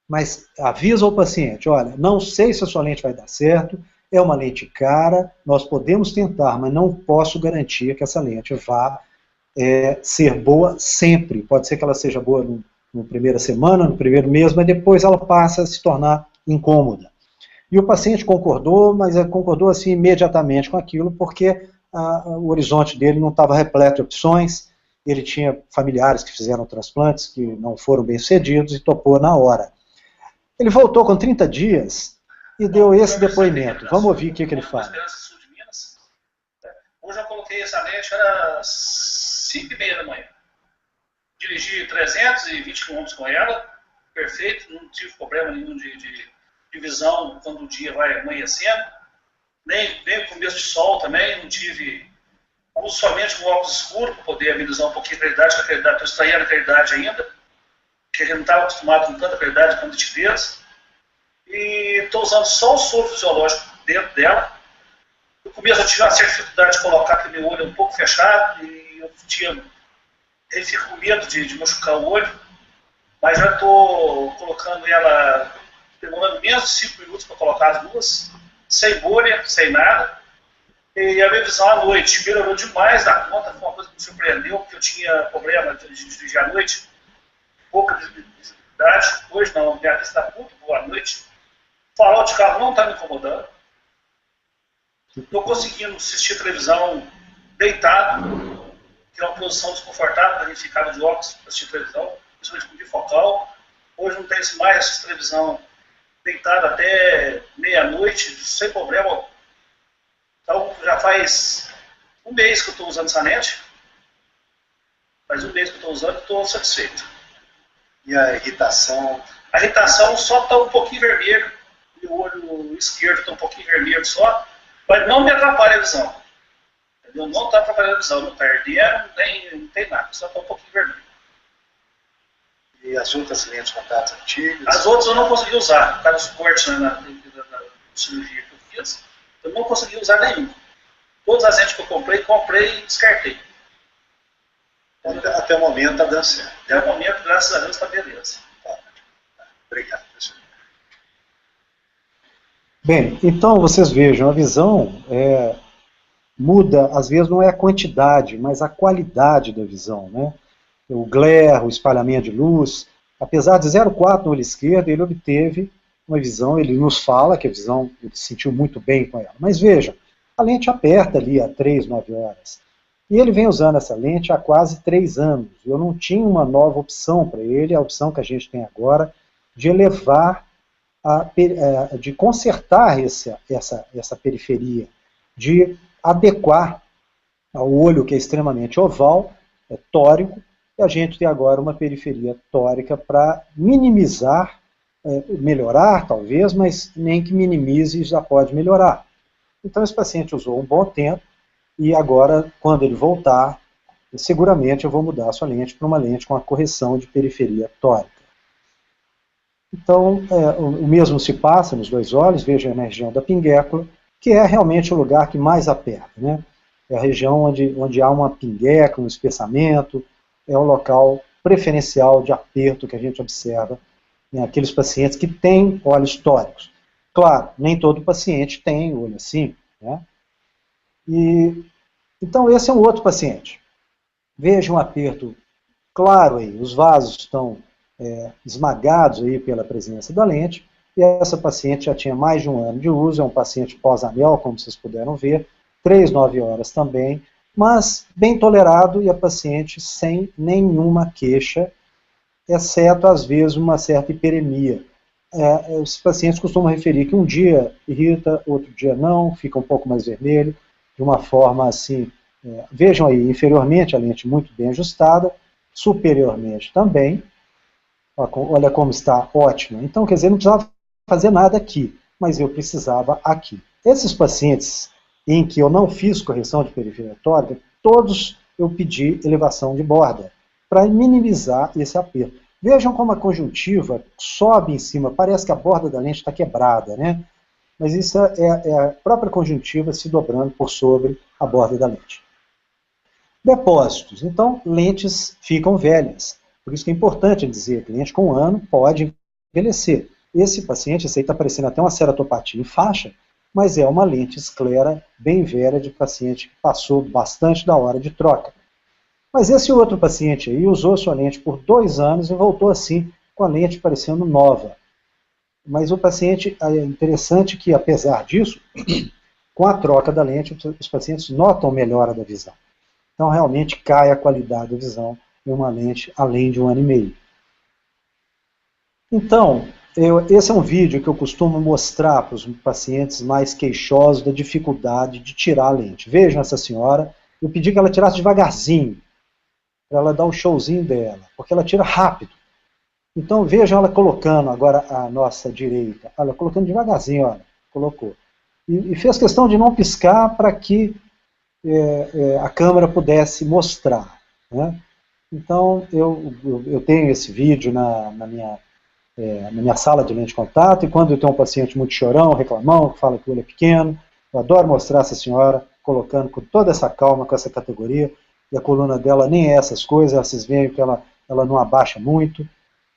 mas avisa ao paciente, olha, não sei se a sua lente vai dar certo, é uma lente cara, nós podemos tentar, mas não posso garantir que essa lente vá ser boa sempre. Pode ser que ela seja boa na primeira semana, no primeiro mês, mas depois ela passa a se tornar incômoda. E o paciente concordou, mas concordou assim imediatamente com aquilo, porque o horizonte dele não estava repleto de opções, ele tinha familiares que fizeram transplantes, que não foram bem-sucedidos, e topou na hora. Ele voltou com 30 dias e deu esse depoimento. Vamos ouvir o que ele fala. Hoje eu coloquei essa lente, era 5h30 da manhã. Dirigi 320 km com ela, perfeito, não tive problema nenhum de visão quando o dia vai amanhecendo. Nem começo de sol também, não tive. Uso somente um óculos escuro para poder amenizar um pouquinho a claridade, que a claridade, estou estranhando a claridade ainda, que a gente não estava acostumado com tanta claridade quando nitidez. E estou usando só o soro fisiológico dentro dela. No começo eu tive uma certa dificuldade de colocar aquele olho um pouco fechado, e ele fica com medo de machucar o olho, mas já estou colocando ela, demorando menos de 5 minutos para colocar as duas, sem bolha, sem nada. E a minha visão à noite melhorou demais da conta, foi uma coisa que me surpreendeu, porque eu tinha problema de dirigir à noite, pouca visibilidade. Hoje não, minha vista está muito boa à noite. O farol de carro não está me incomodando. Estou conseguindo assistir televisão deitado, que é uma posição desconfortável, a gente ficava de óculos para assistir televisão, principalmente com bifocal. Hoje não tem mais essa televisão deitado até meia-noite, sem problema. Então, já faz um mês que eu estou usando essa lente. Faz um mês que eu estou usando e estou satisfeito. E a irritação? A irritação só está um pouquinho vermelho. Meu olho esquerdo está um pouquinho vermelho só. Mas não me atrapalha a visão. Entendeu? Não está atrapalhando a visão. Não está ardendo, não tem nada. Só está um pouquinho vermelho. E as outras lentes contatos antigas? As outras eu não consegui usar. Por causa dos cortes na cirurgia que eu fiz. Eu não consegui usar nenhum. Todas as lentes que eu comprei e descartei. Até o momento está dando certo. Até o momento, graças a Deus, está beleza. Obrigado, professor. Bem, então vocês vejam, a visão muda, às vezes não é a quantidade, mas a qualidade da visão, né? O glare, o espalhamento de luz, apesar de 0,4 no olho esquerdo, ele obteve uma visão, ele nos fala que a visão, ele se sentiu muito bem com ela. Mas vejam, a lente aperta ali a 3, 9 horas. E ele vem usando essa lente há quase 3 anos. Eu não tinha uma nova opção para ele, a opção que a gente tem agora, de elevar, de consertar essa periferia, de adequar ao olho que é extremamente oval, tórico, e a gente tem agora uma periferia tórica para minimizar, melhorar talvez, mas nem que minimize já pode melhorar. Então esse paciente usou um bom tempo, e agora, quando ele voltar, seguramente eu vou mudar a sua lente para uma lente com a correção de periferia tórica. Então, o mesmo se passa nos 2 olhos, veja na região da pinguécula, que é realmente o lugar que mais aperta, né? É a região onde há uma pinguécula, um espessamento, é o local preferencial de aperto que a gente observa em aqueles pacientes que têm olhos tóricos. Claro, nem todo paciente tem olho assim, né? Então esse é um outro paciente. Veja um aperto claro aí, os vasos estão esmagados aí pela presença da lente, e essa paciente já tinha mais de 1 ano de uso, é um paciente pós-anel, como vocês puderam ver, 3, 9 horas também, mas bem tolerado e a paciente sem nenhuma queixa, exceto às vezes uma certa hiperemia. Os pacientes costumam referir que um dia irrita, outro dia não, fica um pouco mais vermelho, de uma forma assim, vejam aí, inferiormente a lente muito bem ajustada, superiormente também, olha como está ótima. Então, quer dizer, não precisava fazer nada aqui, mas eu precisava aqui. Esses pacientes em que eu não fiz correção de periferia tórica, todos eu pedi elevação de borda, para minimizar esse aperto. Vejam como a conjuntiva sobe em cima, parece que a borda da lente está quebrada, né? Mas isso é a própria conjuntiva se dobrando por sobre a borda da lente. Depósitos. Então, lentes ficam velhas. Por isso que é importante dizer que lente com 1 ano pode envelhecer. Esse paciente, esse aí está parecendo até uma ceratopatia em faixa, mas é uma lente esclera bem velha de paciente que passou bastante da hora de troca. Mas esse outro paciente aí usou sua lente por 2 anos e voltou assim, com a lente parecendo nova. Mas o paciente, é interessante que, apesar disso, com a troca da lente, os pacientes notam melhora da visão. Então, realmente, cai a qualidade da visão em uma lente além de 1 ano e meio. Então, esse é um vídeo que eu costumo mostrar para os pacientes mais queixosos da dificuldade de tirar a lente. Vejam essa senhora, eu pedi que ela tirasse devagarzinho, para ela dar o showzinho dela, porque ela tira rápido. Então vejam ela colocando agora a nossa direita, ela colocando devagarzinho, olha, colocou. E fez questão de não piscar para que a câmera pudesse mostrar, né? Então eu tenho esse vídeo na minha sala de lente de contato, e quando eu tenho um paciente muito chorão, reclamão, que fala que o olho é pequeno, eu adoro mostrar essa senhora colocando com toda essa calma, com essa categoria, e a coluna dela nem é essas coisas, vocês veem que ela não abaixa muito,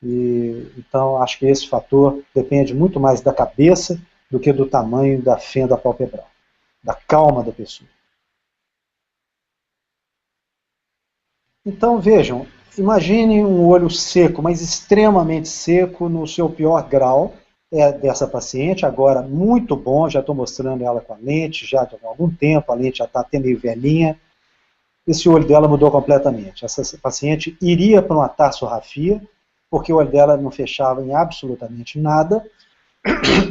então acho que esse fator depende muito mais da cabeça do que do tamanho da fenda palpebral. da calma da pessoa. Então, vejam, imagine um olho seco, mas extremamente seco, no seu pior grau, dessa paciente, agora muito bom, já estou mostrando ela com a lente, já há algum tempo, a lente já está até meio velhinha. Esse olho dela mudou completamente. Essa paciente iria para uma tarsografia, porque o olho dela não fechava em absolutamente nada,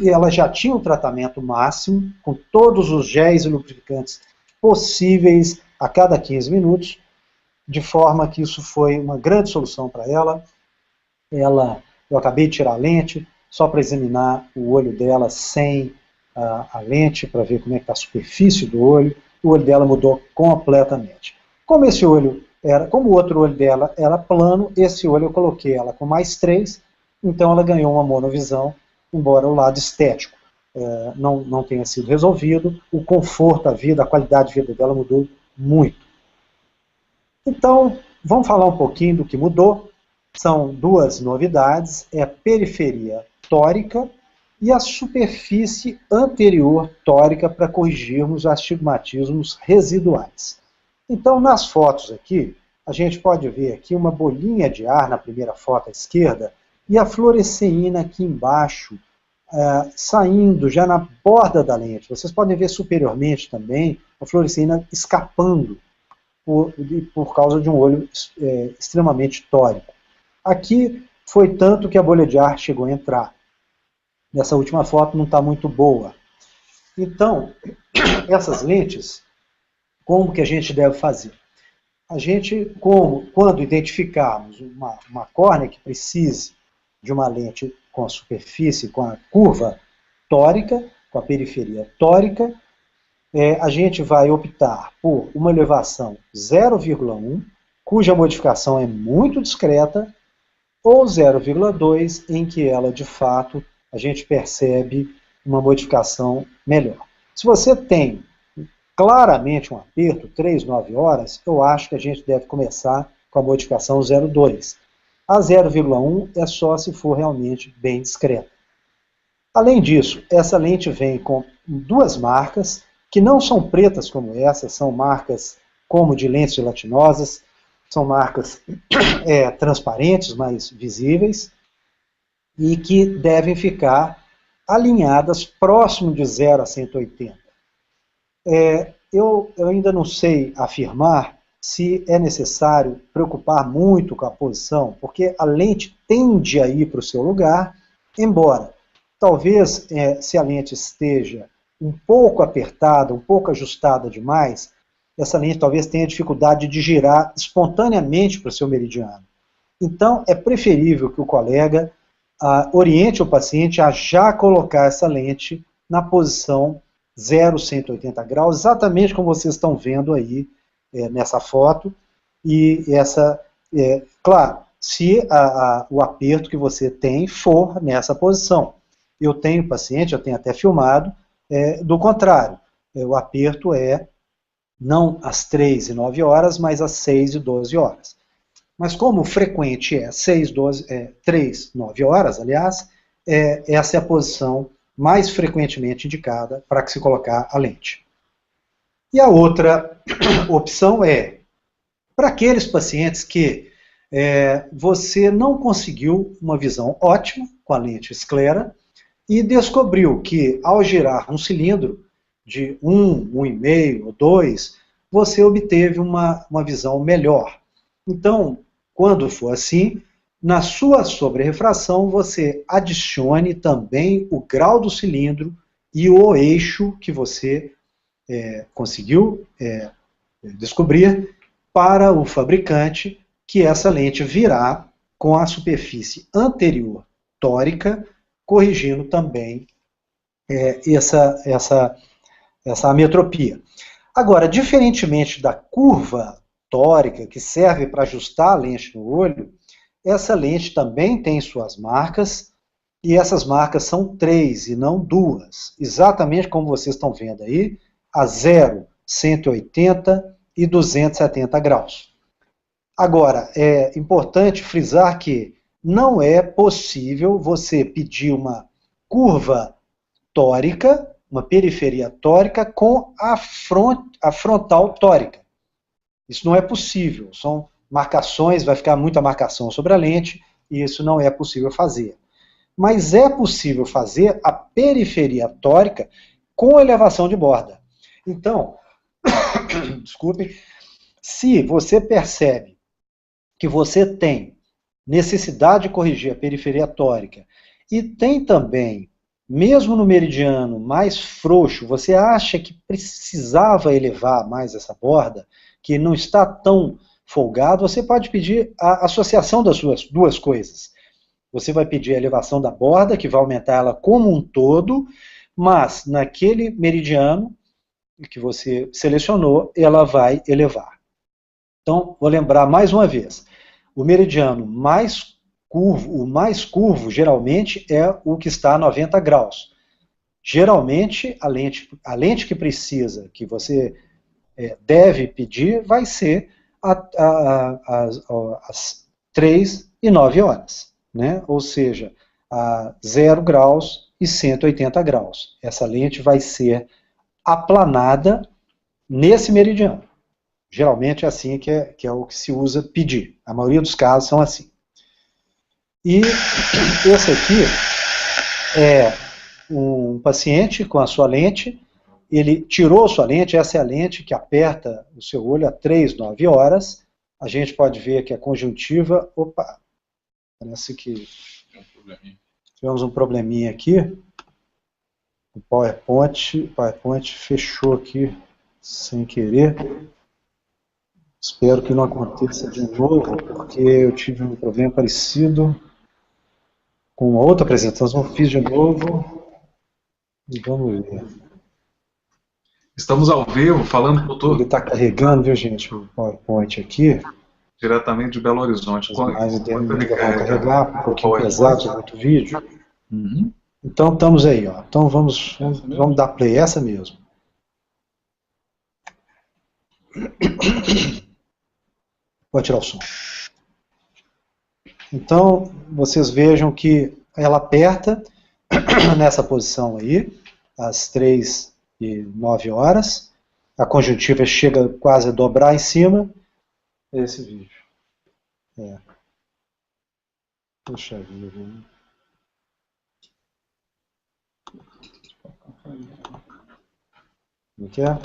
e ela já tinha um tratamento máximo, com todos os géis e lubrificantes possíveis a cada 15 minutos, de forma que isso foi uma grande solução para ela. Eu acabei de tirar a lente, só para examinar o olho dela sem a lente, para ver como é que está a superfície do olho. O olho dela mudou completamente. Como o outro olho dela era plano, esse olho eu coloquei ela com mais 3, então ela ganhou uma monovisão, embora o lado estético não tenha sido resolvido, o conforto, a vida, a qualidade de vida dela mudou muito. Então, vamos falar um pouquinho do que mudou. São duas novidades, a periferia tórica e a superfície anterior tórica para corrigirmos astigmatismos residuais. Então, nas fotos aqui, a gente pode ver aqui uma bolinha de ar na primeira foto à esquerda e a fluoresceína aqui embaixo, saindo já na borda da lente. Vocês podem ver superiormente também a fluoresceína escapando por causa de um olho extremamente tórico. Aqui foi tanto que a bolha de ar chegou a entrar. Nessa última foto não está muito boa. Então, essas lentes, como que a gente deve fazer? A gente, quando identificarmos uma córnea que precise de uma lente com a superfície, com a curva tórica, com a periferia tórica, a gente vai optar por uma elevação 0,1, cuja modificação é muito discreta, ou 0,2, em que ela, de fato, a gente percebe uma modificação melhor. Se você tem claramente um aperto, 3, 9 horas, eu acho que a gente deve começar com a modificação 0,2. A 0,1 é só se for realmente bem discreta. Além disso, essa lente vem com duas marcas, que não são pretas como essa, são marcas como de lentes gelatinosas, são marcas transparentes, mais visíveis, e que devem ficar alinhadas próximo de 0 a 180. Eu ainda não sei afirmar se é necessário preocupar muito com a posição, porque a lente tende a ir para o seu lugar, embora talvez se a lente esteja um pouco apertada, um pouco ajustada demais, essa lente talvez tenha dificuldade de girar espontaneamente para o seu meridiano. Então, é preferível que o colega oriente o paciente a já colocar essa lente na posição 0,180 graus, exatamente como vocês estão vendo aí nessa foto. E claro, se o aperto que você tem for nessa posição. Eu tenho paciente, eu tenho até filmado, do contrário, o aperto não às 3 e 9 horas, mas às 6 e 12 horas. Mas como o frequente é 3, 9 horas, aliás, essa é a posição mais frequentemente indicada para que se colocar a lente. E a outra opção para aqueles pacientes que você não conseguiu uma visão ótima com a lente esclera, e descobriu que, ao girar um cilindro de 1,5 ou 2, você obteve uma visão melhor. Então, quando for assim, na sua sobrerrefração, você adicione também o grau do cilindro e o eixo que você conseguiu descobrir para o fabricante, que essa lente virá com a superfície anterior tórica, corrigindo também essa ametropia. Agora, diferentemente da curva tórica, que serve para ajustar a lente no olho, essa lente também tem suas marcas, e essas marcas são 3 e não 2, exatamente como vocês estão vendo aí, a 0, 180 e 270 graus. Agora, é importante frisar que não é possível você pedir uma curva tórica uma periferia tórica com a frontal tórica. Isso não é possível, são marcações, vai ficar muita marcação sobre a lente, e isso não é possível fazer. Mas é possível fazer a periferia tórica com elevação de borda. Então, desculpem, se você percebe que você tem necessidade de corrigir a periferia tórica e tem também, mesmo no meridiano mais frouxo, você acha que precisava elevar mais essa borda, que não está tão folgado, você pode pedir a associação das duas coisas. Você vai pedir a elevação da borda, que vai aumentar ela como um todo, mas naquele meridiano que você selecionou, ela vai elevar. Então, vou lembrar mais uma vez, o meridiano mais curvo, o mais curvo, geralmente, é o que está a 90 graus. Geralmente, a lente que precisa, que você deve pedir, vai ser às 3 e 9 horas, né? Ou seja, a 0 graus e 180 graus. Essa lente vai ser aplanada nesse meridiano. Geralmente é assim que é o que se usa pedir. A maioria dos casos são assim. E esse aqui é um paciente com a sua lente, ele tirou sua lente, essa é a lente que aperta o seu olho a 3, 9 horas. A gente pode ver que a conjuntiva, opa, parece que tivemos um probleminha aqui. O PowerPoint fechou aqui sem querer. Espero que não aconteça de novo, porque eu tive um problema parecido com uma outra apresentação. Fiz de novo e vamos ver. Estamos ao vivo, falando com todo. Ele está carregando, viu, gente, o PowerPoint aqui. Diretamente de Belo Horizonte. Mas vamos carregar um pouquinho pesado no outro vídeo. Uhum. Então estamos aí, ó. Então vamos dar play, essa mesmo. Vou tirar o som. Então, vocês vejam que ela aperta nessa posição aí, às 3 e 9 horas. A conjuntiva chega quase a dobrar em cima. Esse vídeo. Puxa vida, né? O que é?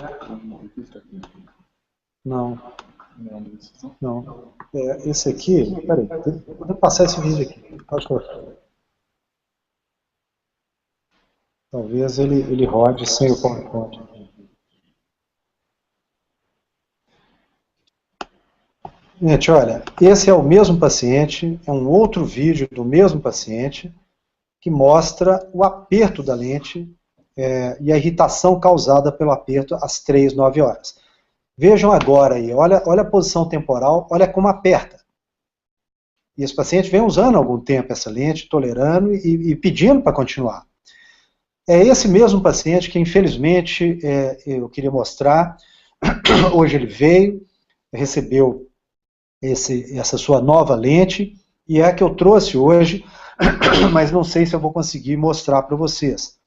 Não. Não. Esse aqui, peraí, vou passar esse vídeo aqui. Pode colocar. Talvez ele rode sem o PowerPoint. Gente, olha, esse é o mesmo paciente, é um outro vídeo do mesmo paciente que mostra o aperto da lente e a irritação causada pelo aperto às 3, 9 horas. Vejam agora aí, olha a posição temporal, olha como aperta. E esse paciente vem usando há algum tempo essa lente, tolerando e pedindo para continuar. É esse mesmo paciente que, infelizmente, eu queria mostrar. Hoje ele veio, recebeu essa sua nova lente, e é a que eu trouxe hoje, mas não sei se eu vou conseguir mostrar para vocês.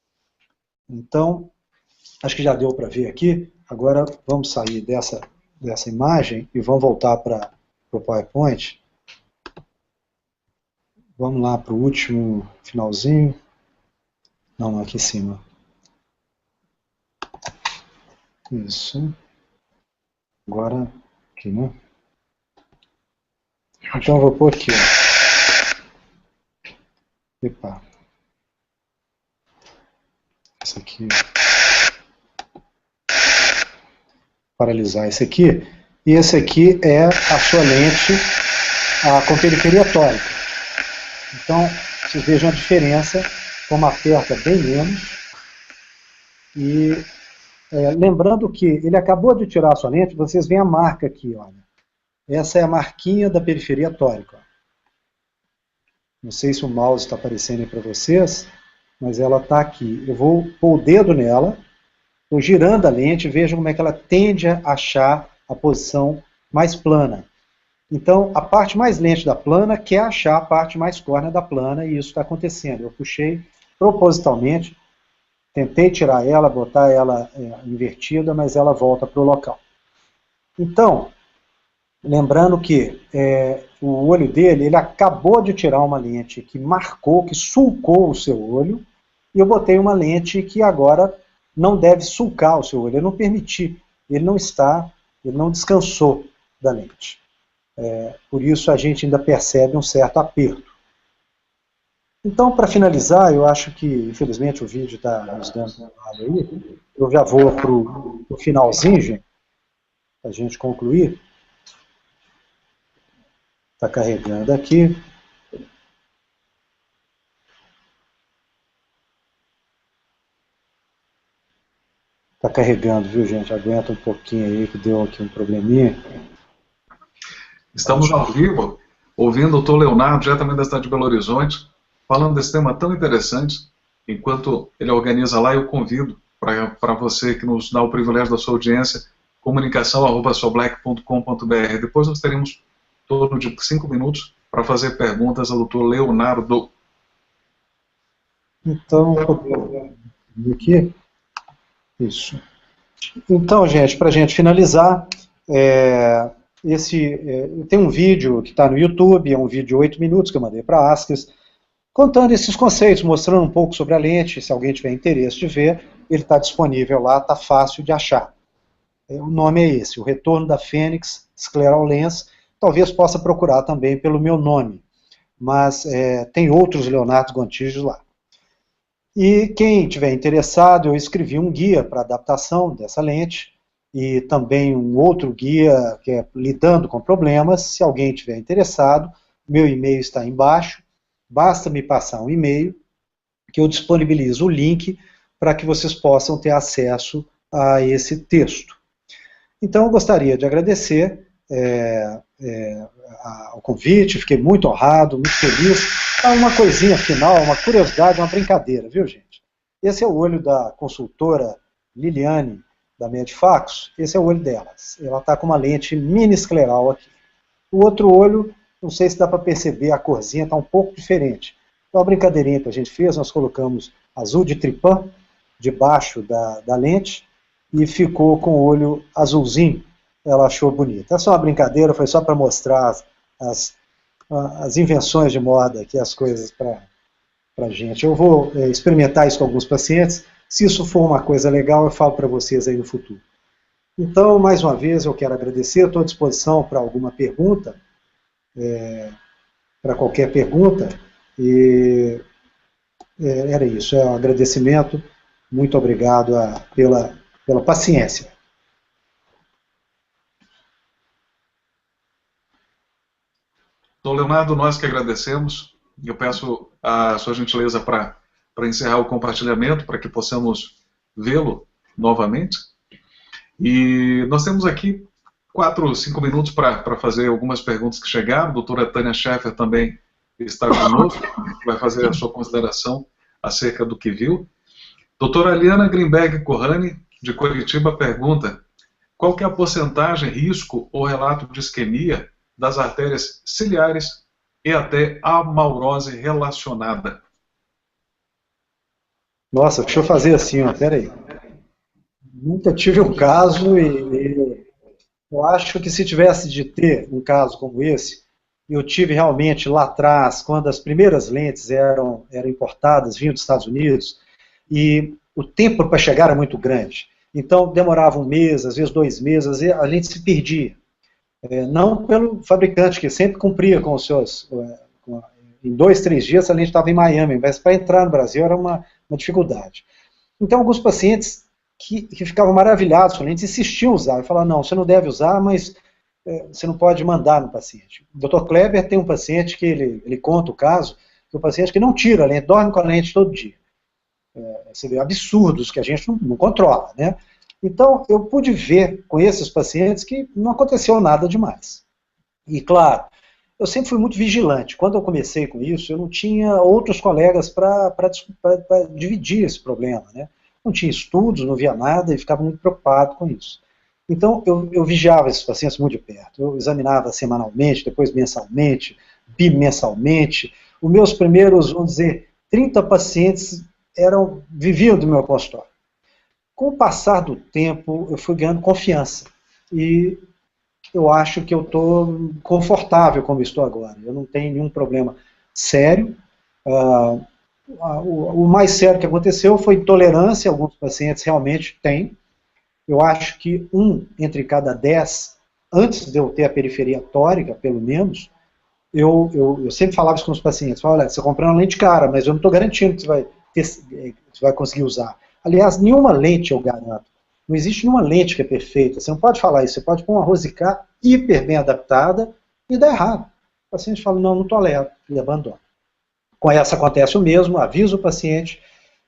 Então, acho que já deu para ver aqui. Agora vamos sair dessa imagem e vamos voltar para o PowerPoint. Vamos lá para o último finalzinho. Não, aqui em cima. Isso. Agora, aqui, né? Então eu vou pôr aqui, ó. Epa. Esse aqui. Paralisar esse aqui. E esse aqui é a sua lente com periferia tórica. Então, vocês vejam a diferença, como aperta bem menos. E lembrando que ele acabou de tirar a sua lente, vocês veem a marca aqui, olha. Essa é a marquinha da periferia tórica. Não sei se o mouse está aparecendo aí para vocês, mas ela está aqui. Eu vou pôr o dedo nela, estou girando a lente, vejam como é que ela tende a achar a posição mais plana. Então, a parte mais lente da plana quer achar a parte mais córnea da plana, e isso está acontecendo. Eu puxei propositalmente, tentei tirar ela, botar ela invertida, mas ela volta para o local. Então, lembrando que o olho dele, ele acabou de tirar uma lente que marcou, que sulcou o seu olho, e eu botei uma lente que agora não deve sulcar o seu olho, eu não permiti, ele não descansou da lente. Por isso a gente ainda percebe um certo aperto. Então, para finalizar, eu acho que, infelizmente, o vídeo está nos dando trabalho aí, eu já vou para o finalzinho, gente, para a gente concluir. Está carregando aqui. Está carregando, viu, gente? Aguenta um pouquinho aí, que deu aqui um probleminha. Estamos ao vivo, ouvindo o Dr. Leonardo, diretamente da cidade de Belo Horizonte, falando desse tema tão interessante. Enquanto ele organiza lá, eu convido para você que nos dá o privilégio da sua audiência, comunicação@soblack.com.br. Depois nós teremos em torno de 5 minutos para fazer perguntas ao Dr. Leonardo. Então, aqui. Isso. Então, gente, para a gente finalizar, tem um vídeo que está no YouTube, é um vídeo de 8 minutos que eu mandei para a Askes, contando esses conceitos, mostrando um pouco sobre a lente. Se alguém tiver interesse de ver, ele está disponível lá, está fácil de achar. O nome é esse, O Retorno da Fênix Scleral Lens. Talvez possa procurar também pelo meu nome, mas tem outros Leonardo Gontijo lá. E quem tiver interessado, eu escrevi um guia para adaptação dessa lente, e também um outro guia que é lidando com problemas. Se alguém tiver interessado, meu e-mail está embaixo, basta me passar um e-mail, que eu disponibilizo o link para que vocês possam ter acesso a esse texto. Então eu gostaria de agradecer ao convite, fiquei muito honrado, muito feliz. Uma coisinha final, uma curiosidade, uma brincadeira, viu, gente? Esse é o olho da consultora Liliane, da Medifax. Esse é o olho delas. Ela está com uma lente mini escleral aqui. O outro olho, não sei se dá para perceber, a corzinha está um pouco diferente. Então, a brincadeirinha que a gente fez, nós colocamos azul de tripã debaixo da lente e ficou com o olho azulzinho. Ela achou bonito. Essa é uma brincadeira, foi só para mostrar as invenções de moda, aqui, as coisas para a gente. Eu vou experimentar isso com alguns pacientes. Se isso for uma coisa legal, eu falo para vocês aí no futuro. Então, mais uma vez, eu quero agradecer. Estou à disposição para alguma pergunta, para qualquer pergunta. E era isso, um agradecimento. Muito obrigado pela paciência. Dr. Leonardo, nós que agradecemos. Eu peço a sua gentileza para encerrar o compartilhamento, para que possamos vê-lo novamente. E nós temos aqui 4 ou 5 minutos para fazer algumas perguntas que chegaram. A doutora Tânia Scheffer também está conosco, vai fazer a sua consideração acerca do que viu. Doutora Aliana Greenberg Corrani, de Curitiba, pergunta: qual que é a porcentagem, risco ou relato de isquemia das artérias ciliares e até amaurose relacionada? Nossa, deixa eu fazer assim, ó, peraí. Nunca tive um caso e eu acho que se tivesse de ter um caso como esse, eu tive realmente lá atrás, quando as primeiras lentes eram importadas, vinham dos Estados Unidos, e o tempo para chegar era muito grande. Então demorava 1 mês, às vezes 2 meses, a lente se perdia. Não pelo fabricante, que sempre cumpria com os seus... em 2, 3 dias a lente estava em Miami, mas para entrar no Brasil era uma dificuldade. Então alguns pacientes que ficavam maravilhados com a lente insistiam em usar, e falavam: não, você não deve usar, mas você não pode mandar no paciente. O Dr. Kleber tem um paciente que ele conta o caso, que o paciente que não tira a lente, dorme com a lente todo dia. Você vê absurdos que a gente não controla, né? Então, eu pude ver com esses pacientes que não aconteceu nada demais. E, claro, eu sempre fui muito vigilante. Quando eu comecei com isso, eu não tinha outros colegas para dividir esse problema, né? Não tinha estudos, não via nada e ficava muito preocupado com isso. Então, eu vigiava esses pacientes muito de perto. Eu examinava semanalmente, depois mensalmente, bimensalmente. Os meus primeiros, vamos dizer, 30 pacientes viviam do meu consultório. Com o passar do tempo, eu fui ganhando confiança. E eu acho que eu estou confortável como estou agora. Eu não tenho nenhum problema sério. O mais sério que aconteceu foi intolerância. Alguns pacientes realmente têm. Eu acho que 1 entre cada 10, antes de eu ter a periferia tórica, pelo menos, eu sempre falava isso com os pacientes. Olha, você comprou uma lente cara, mas eu não estou garantindo que você vai conseguir usar. Aliás, nenhuma lente eu garanto. Não existe nenhuma lente que é perfeita. Você não pode falar isso. Você pode pôr uma Rosicá hiper bem adaptada e dá errado. O paciente fala, não tolero, e abandona. Com essa acontece o mesmo, aviso o paciente.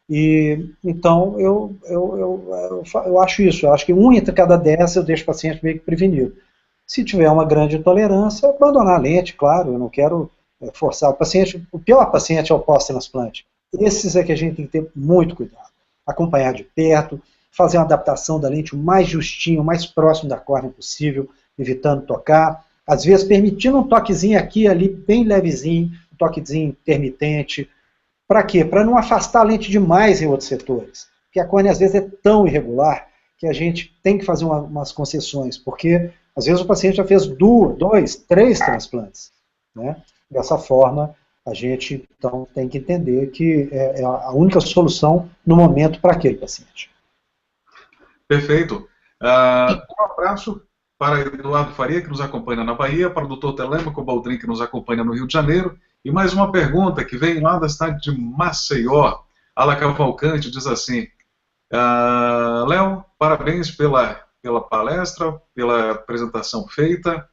E então eu acho isso. Eu acho que 1 entre cada 10 eu deixo o paciente meio que prevenido. Se tiver uma grande intolerância, abandonar a lente, claro. Eu não quero forçar o paciente. O pior paciente é o pós-transplante. Esses é que a gente tem que ter muito cuidado. Acompanhar de perto, fazer uma adaptação da lente o mais justinho, o mais próximo da córnea possível, evitando tocar, às vezes permitindo um toquezinho aqui e ali, bem levezinho, um toquezinho intermitente. Para quê? Para não afastar a lente demais em outros setores. Porque a córnea às vezes é tão irregular que a gente tem que fazer umas concessões, porque às vezes o paciente já fez 2, 3 transplantes. Né? Dessa forma, a gente então tem que entender que é a única solução no momento para aquele paciente. Perfeito. Um abraço para Eduardo Faria, que nos acompanha na Bahia, para o Dr. Telêmaco Baldrin, que nos acompanha no Rio de Janeiro, e mais uma pergunta que vem lá da cidade de Maceió. Ala Cavalcante diz assim, Léo, parabéns pela palestra, pela apresentação feita,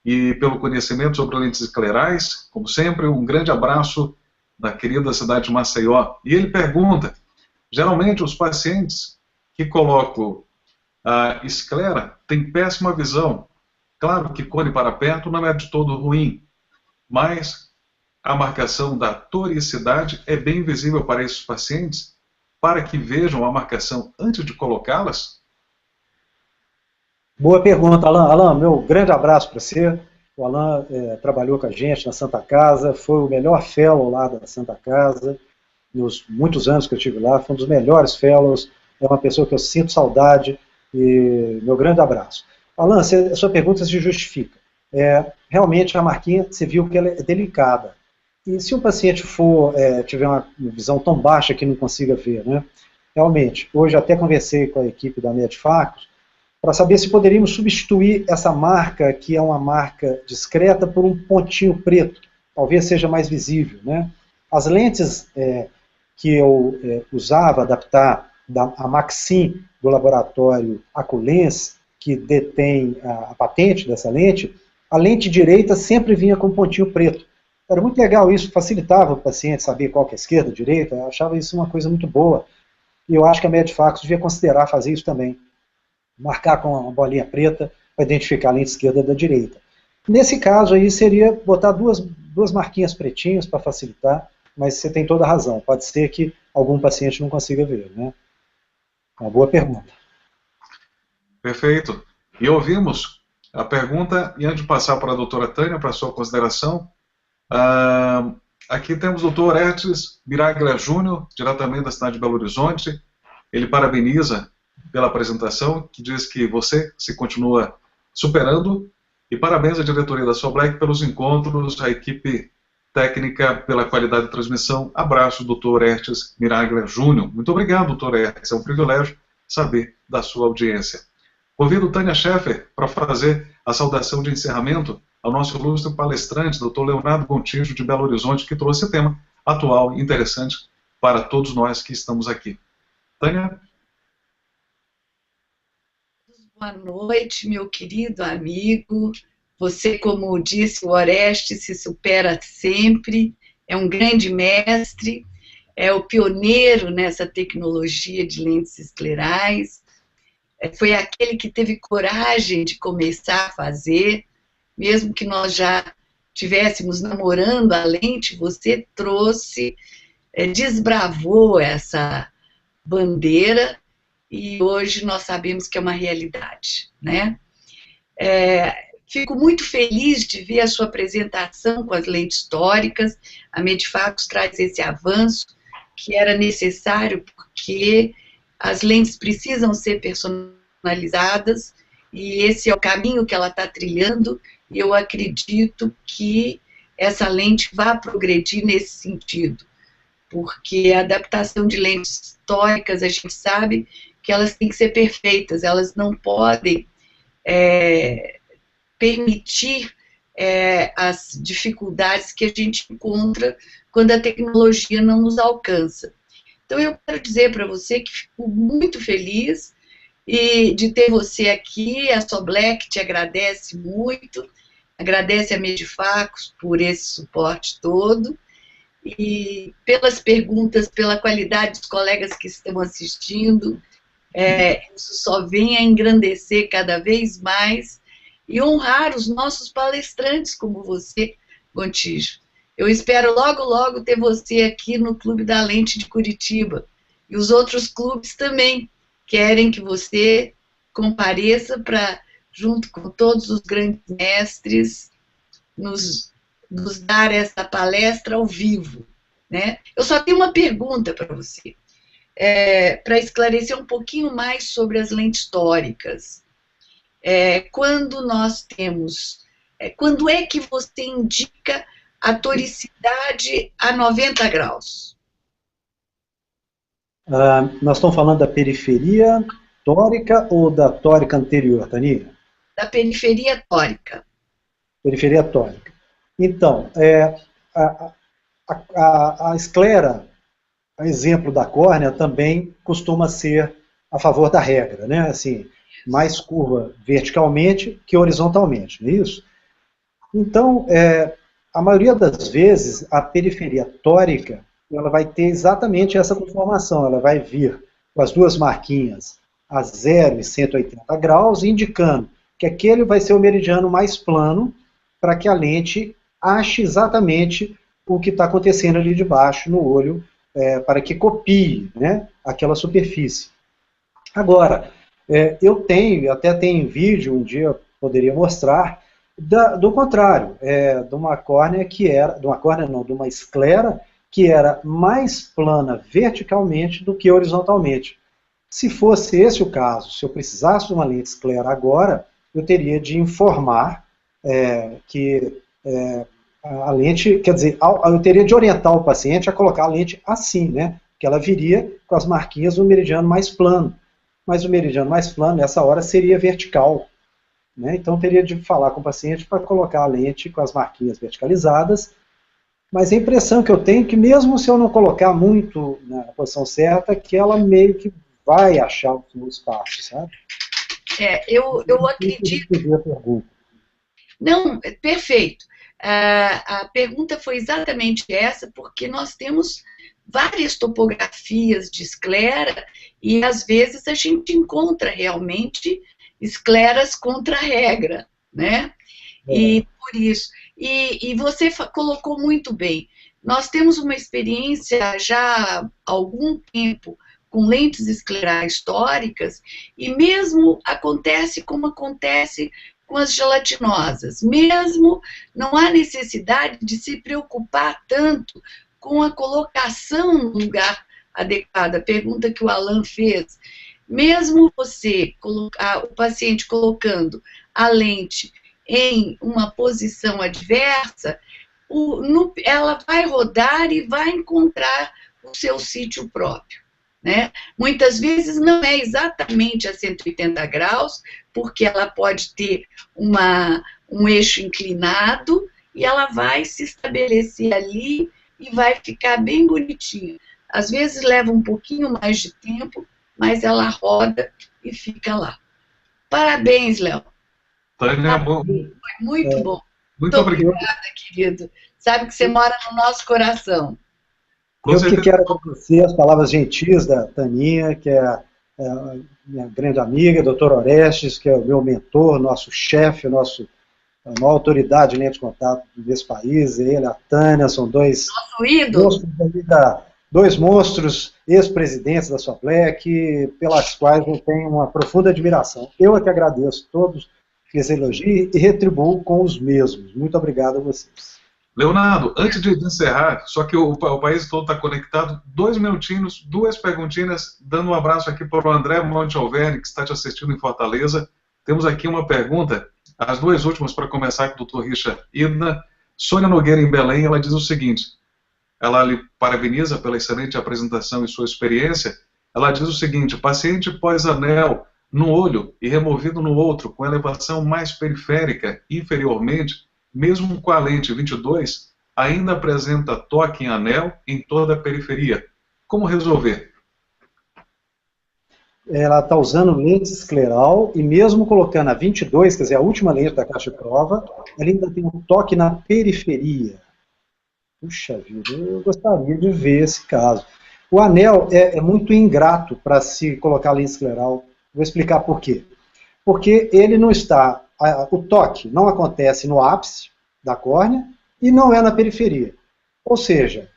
e pelo conhecimento sobre lentes esclerais. Como sempre, um grande abraço da querida cidade de Maceió. E ele pergunta, geralmente os pacientes que colocam a esclera têm péssima visão. Claro que cone para perto não é de todo ruim, mas a marcação da toricidade é bem visível para esses pacientes, para que vejam a marcação antes de colocá-las? Boa pergunta, Alan. Alan, meu grande abraço para você. O Alan trabalhou com a gente na Santa Casa, foi o melhor fellow lá da Santa Casa, nos muitos anos que eu estive lá, foi um dos melhores fellows, é uma pessoa que eu sinto saudade, e meu grande abraço. Alan, a sua pergunta se justifica. Realmente a marquinha, você viu que ela é delicada. E se um paciente tiver uma visão tão baixa que não consiga ver, né? Realmente, hoje até conversei com a equipe da Medfacos, para saber se poderíamos substituir essa marca, que é uma marca discreta, por um pontinho preto, talvez seja mais visível. Né? As lentes que eu usava, adaptar, a Maxim, do laboratório Aculens, que detém a patente dessa lente, a lente direita sempre vinha com um pontinho preto. Era muito legal isso, facilitava o paciente saber qual que é a esquerda, a direita, eu achava isso uma coisa muito boa. E eu acho que a Medfacos devia considerar fazer isso também. Marcar com uma bolinha preta para identificar a lente esquerda da direita. Nesse caso aí seria botar duas marquinhas pretinhas para facilitar, mas você tem toda a razão, pode ser que algum paciente não consiga ver, né? Uma boa pergunta. Perfeito. E ouvimos a pergunta, e antes de passar para a doutora Tânia, para a sua consideração, aqui temos o doutor Hertes Miraglia Júnior, diretamente da cidade de Belo Horizonte. Ele parabeniza pela apresentação, que diz que você se continua superando, e parabéns à diretoria da Soblec pelos encontros, à equipe técnica pela qualidade de transmissão. Abraço, doutor Hertes Miraglia Júnior. Muito obrigado, doutor Hertes, é um privilégio saber da sua audiência. Convido Tânia Scheffer para fazer a saudação de encerramento ao nosso ilustre palestrante, doutor Leonardo Gontijo, de Belo Horizonte, que trouxe tema atual e interessante para todos nós que estamos aqui. Tânia? Boa noite, meu querido amigo. Você, como disse, o Orestes se supera sempre, é um grande mestre, é o pioneiro nessa tecnologia de lentes esclerais, foi aquele que teve coragem de começar a fazer, mesmo que nós já estivéssemos namorando a lente, você trouxe, desbravou essa bandeira, e hoje nós sabemos que é uma realidade, né? Fico muito feliz de ver a sua apresentação com as lentes tóricas, a Medfacos traz esse avanço que era necessário, porque as lentes precisam ser personalizadas, e esse é o caminho que ela está trilhando, e eu acredito que essa lente vai progredir nesse sentido, porque a adaptação de lentes históricas, a gente sabe que elas têm que ser perfeitas, elas não podem permitir as dificuldades que a gente encontra quando a tecnologia não nos alcança. Então, eu quero dizer para você que fico muito feliz de ter você aqui, a Soblec te agradece muito, agradece a Medifacos por esse suporte todo, e pelas perguntas, pela qualidade dos colegas que estão assistindo, isso só vem a engrandecer cada vez mais e honrar os nossos palestrantes como você, Gontijo. Eu espero logo, logo ter você aqui no Clube da Lente de Curitiba. E os outros clubes também querem que você compareça para, junto com todos os grandes mestres, nos dar essa palestra ao vivo, né? Eu só tenho uma pergunta para você, para esclarecer um pouquinho mais sobre as lentes históricas. Quando nós temos... quando é que você indica a toricidade a 90 graus? Nós estamos falando da periferia tórica ou da tórica anterior, Tânia? Da periferia tórica. Periferia tórica. Então, a esclera, a exemplo da córnea, também costuma ser a favor da regra, né? Assim, mais curva verticalmente que horizontalmente, não é isso? Então, a maioria das vezes, a periferia tórica, ela vai ter exatamente essa conformação, ela vai vir com as duas marquinhas a 0 e 180 graus, indicando que aquele vai ser o meridiano mais plano, para que a lente ache exatamente o que está acontecendo ali de baixo no olho, para que copie, né, aquela superfície. Agora, eu até tenho vídeo, um dia eu poderia mostrar, do contrário, de uma córnea que era, de uma esclera que era mais plana verticalmente do que horizontalmente. Se fosse esse o caso, se eu precisasse de uma lente esclera agora, eu teria de informar que a lente, quer dizer, eu teria de orientar o paciente a colocar a lente assim, né? Que ela viria com as marquinhas do meridiano mais plano. Mas o meridiano mais plano, nessa hora, seria vertical, né? Então, eu teria de falar com o paciente para colocar a lente com as marquinhas verticalizadas. Mas a impressão que eu tenho é que, mesmo se eu não colocar muito na posição certa, que ela meio que vai achar o seu espaço, sabe? Eu acredito... Não, perfeito. A pergunta foi exatamente essa, porque nós temos várias topografias de esclera e, às vezes, a gente encontra realmente escleras contra a regra, né? E por isso... E você colocou muito bem. Nós temos uma experiência já há algum tempo com lentes esclerais históricas, e mesmo acontece como acontece com as gelatinosas. Mesmo não há necessidade de se preocupar tanto com a colocação no lugar adequado. A pergunta que o Alan fez. Mesmo você, o paciente colocando a lente em uma posição adversa, ela vai rodar e vai encontrar o seu sítio próprio, né? Muitas vezes não é exatamente a 180 graus, porque ela pode ter um eixo inclinado e ela vai se estabelecer ali e vai ficar bem bonitinha. Às vezes leva um pouquinho mais de tempo, mas ela roda e fica lá. Parabéns, Léo. Tânia, foi muito bom. Muito obrigado, querido. Sabe que você mora no nosso coração. Eu que quero agradecer as palavras gentis da Taninha, que é a minha grande amiga, doutor Orestes, que é o meu mentor, nosso chefe, a maior autoridade em lente de contato desse país. Ele, a Tânia, são dois monstros, ex-presidentes da Soblec, pelas quais eu tenho uma profunda admiração. Eu é que agradeço todos esse elogio e retribuo com os mesmos. Muito obrigado a vocês. Leonardo, antes de encerrar, só que o país todo está conectado, 2 minutinhos, 2 perguntinhas, dando um abraço aqui para o André Monte Alverne, que está te assistindo em Fortaleza. Temos aqui uma pergunta, as 2 últimas para começar com o Dr. Richard Idna. Sônia Nogueira, em Belém, ela diz o seguinte, ela lhe parabeniza pela excelente apresentação e sua experiência, ela diz o seguinte, paciente pós-anel no olho e removido no outro, com elevação mais periférica, inferiormente, mesmo com a lente 22, ainda apresenta toque em anel em toda a periferia. Como resolver? Ela está usando lente escleral e mesmo colocando a 22, quer dizer, a última lente da caixa de prova, ela ainda tem um toque na periferia. Puxa vida, eu gostaria de ver esse caso. O anel é muito ingrato para se colocar lente escleral. Vou explicar por quê. Porque ele não está, o toque não acontece no ápice da córnea e não é na periferia. Ou seja,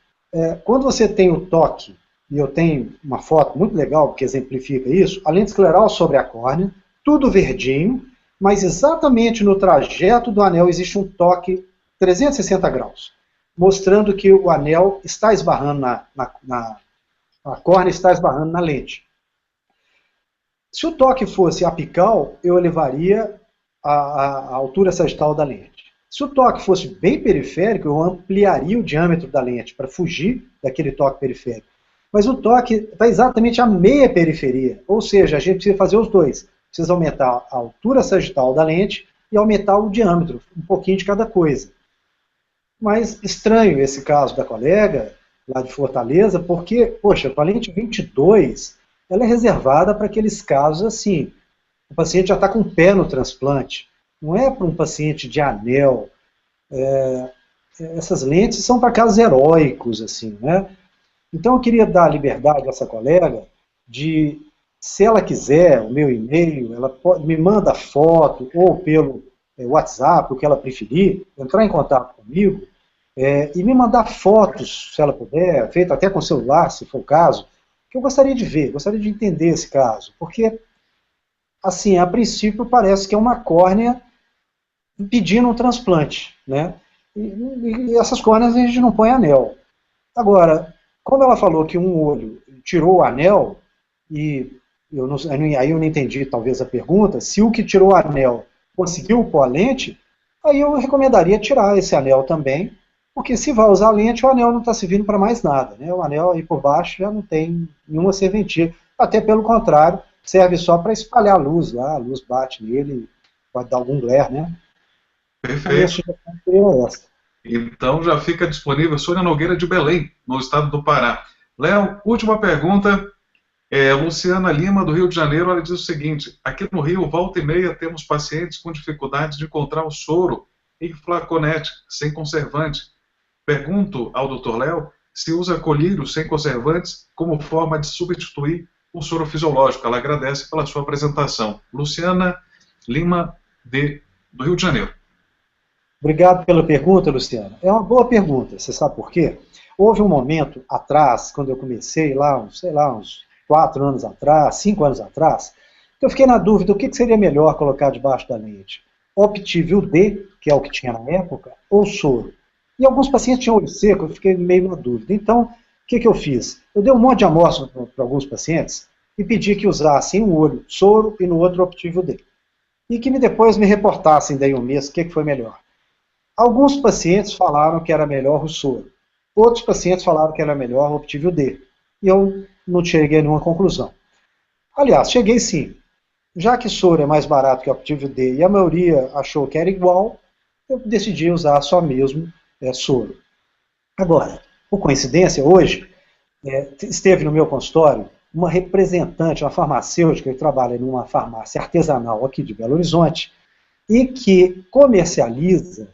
quando você tem o toque, e eu tenho uma foto muito legal que exemplifica isso, a lente escleral sobre a córnea, tudo verdinho, mas exatamente no trajeto do anel existe um toque 360 graus, mostrando que o anel está esbarrando a córnea está esbarrando na lente. Se o toque fosse apical, eu elevaria a altura sagital da lente. Se o toque fosse bem periférico, eu ampliaria o diâmetro da lente para fugir daquele toque periférico. Mas o toque está exatamente à meia periferia, ou seja, a gente precisa fazer os dois. Precisa aumentar a altura sagital da lente e aumentar o diâmetro, um pouquinho de cada coisa. Mas estranho esse caso da colega, lá de Fortaleza, porque, poxa, a lente 22, ela é reservada para aqueles casos assim, o paciente já está com o pé no transplante, não é para um paciente de anel. Essas lentes são para casos heróicos, assim, né? Então eu queria dar liberdade a essa colega de, se ela quiser, o meu e-mail, ela me manda foto, ou pelo WhatsApp, o que ela preferir, entrar em contato comigo, e me mandar fotos, se ela puder, feito até com celular, se for o caso, que eu gostaria de ver, gostaria de entender esse caso, porque, assim, a princípio parece que é uma córnea pedindo um transplante, né? E essas córneas a gente não põe anel. Agora, como ela falou que um olho tirou o anel, e aí eu não entendi talvez a pergunta, se o que tirou o anel conseguiu pôr a lente, aí eu recomendaria tirar esse anel também, porque se vai usar a lente, o anel não está servindo para mais nada, né? O anel aí por baixo já não tem nenhuma serventia, até pelo contrário, serve só para espalhar a luz lá, a luz bate nele, pode dar algum glare, né? Perfeito. Então já fica disponível Sônia Nogueira de Belém, no estado do Pará. Léo, última pergunta. Luciana Lima, do Rio de Janeiro, ela diz o seguinte, aqui no Rio, volta e meia, temos pacientes com dificuldade de encontrar o soro em flaconete, sem conservante. Pergunto ao Dr. Léo se usa colírio sem conservantes como forma de substituir o soro fisiológico. Ela agradece pela sua apresentação. Luciana Lima, do Rio de Janeiro. Obrigado pela pergunta, Luciana. É uma boa pergunta, você sabe por quê? Houve um momento atrás, quando eu comecei lá, uns 4 anos atrás, 5 anos atrás, que eu fiquei na dúvida, o que seria melhor colocar debaixo da lente? Optivil D, que é o que tinha na época, ou soro? E alguns pacientes tinham olho seco, eu fiquei meio na dúvida. Então, o que eu fiz? Eu dei um monte de amostra para alguns pacientes e pedi que usassem um olho soro e no outro Optivil D. E que depois me reportassem daí um mês o que foi melhor. Alguns pacientes falaram que era melhor o soro. Outros pacientes falaram que era melhor o Optivil D. E eu não cheguei a nenhuma conclusão. Aliás, cheguei sim. Já que soro é mais barato que o Optivil D e a maioria achou que era igual, eu decidi usar só mesmo soro. Agora, por coincidência, hoje, esteve no meu consultório uma representante, uma farmacêutica, que trabalha numa farmácia artesanal aqui de Belo Horizonte, e que comercializa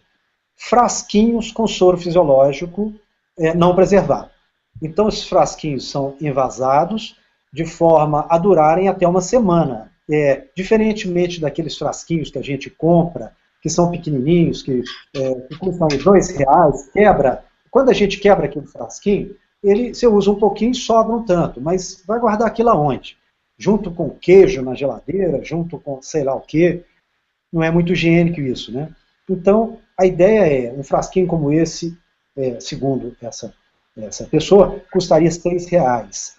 frasquinhos com soro fisiológico não preservado. Então, esses frasquinhos são envasados de forma a durarem até uma semana. Diferentemente daqueles frasquinhos que a gente compra, que são pequenininhos, que custam R$2, quebra. Quando a gente quebra aquele frasquinho, você usa um pouquinho e sobra um tanto, mas vai guardar aquilo aonde? Junto com queijo na geladeira, junto com sei lá o quê. Não é muito higiênico isso, né? Então, a ideia é, um frasquinho como esse, segundo essa pessoa, custaria R$6.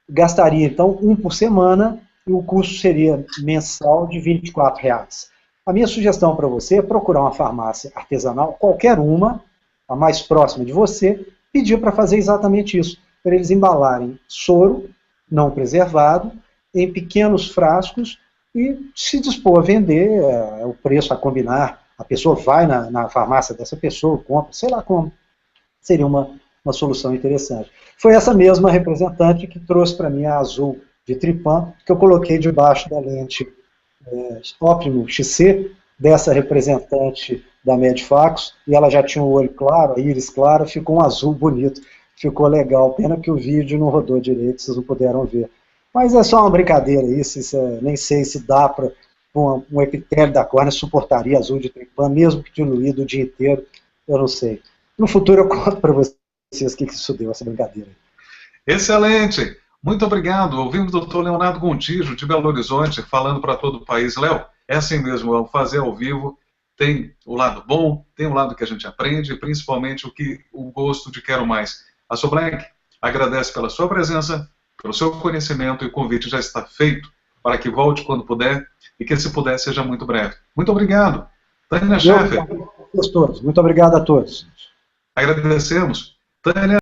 Gastaria, então, um por semana, e o custo seria mensal de R$24. A minha sugestão para você é procurar uma farmácia artesanal, qualquer uma, a mais próxima de você, pedir para fazer exatamente isso, para eles embalarem soro não preservado, em pequenos frascos, e se dispor a vender, o preço a combinar, a pessoa vai na farmácia dessa pessoa, compra, sei lá como, seria uma solução interessante. Foi essa mesma representante que trouxe para mim a azul de Trypan, que eu coloquei debaixo da lente Optimo XC, dessa representante da Medfax, e ela já tinha o olho claro, a íris clara, ficou um azul bonito, ficou legal, pena que o vídeo não rodou direito, vocês não puderam ver. Mas é só uma brincadeira isso nem sei se dá para um epitélio da córnea suportaria azul de Trypan, mesmo que diluído o dia inteiro, eu não sei. No futuro eu conto para vocês o que isso deu, essa brincadeira. Excelente! Muito obrigado. Ouvimos o Dr. Leonardo Gontijo, de Belo Horizonte, falando para todo o país. Léo, é assim mesmo, ao fazer ao vivo, tem o lado bom, tem o lado que a gente aprende, e principalmente o gosto de quero mais. A Soblec agradece pela sua presença, pelo seu conhecimento, e o convite já está feito para que volte quando puder, e que, se puder, seja muito breve. Muito obrigado. Tânia Scheffer. Muito obrigado a todos. Agradecemos. Tânia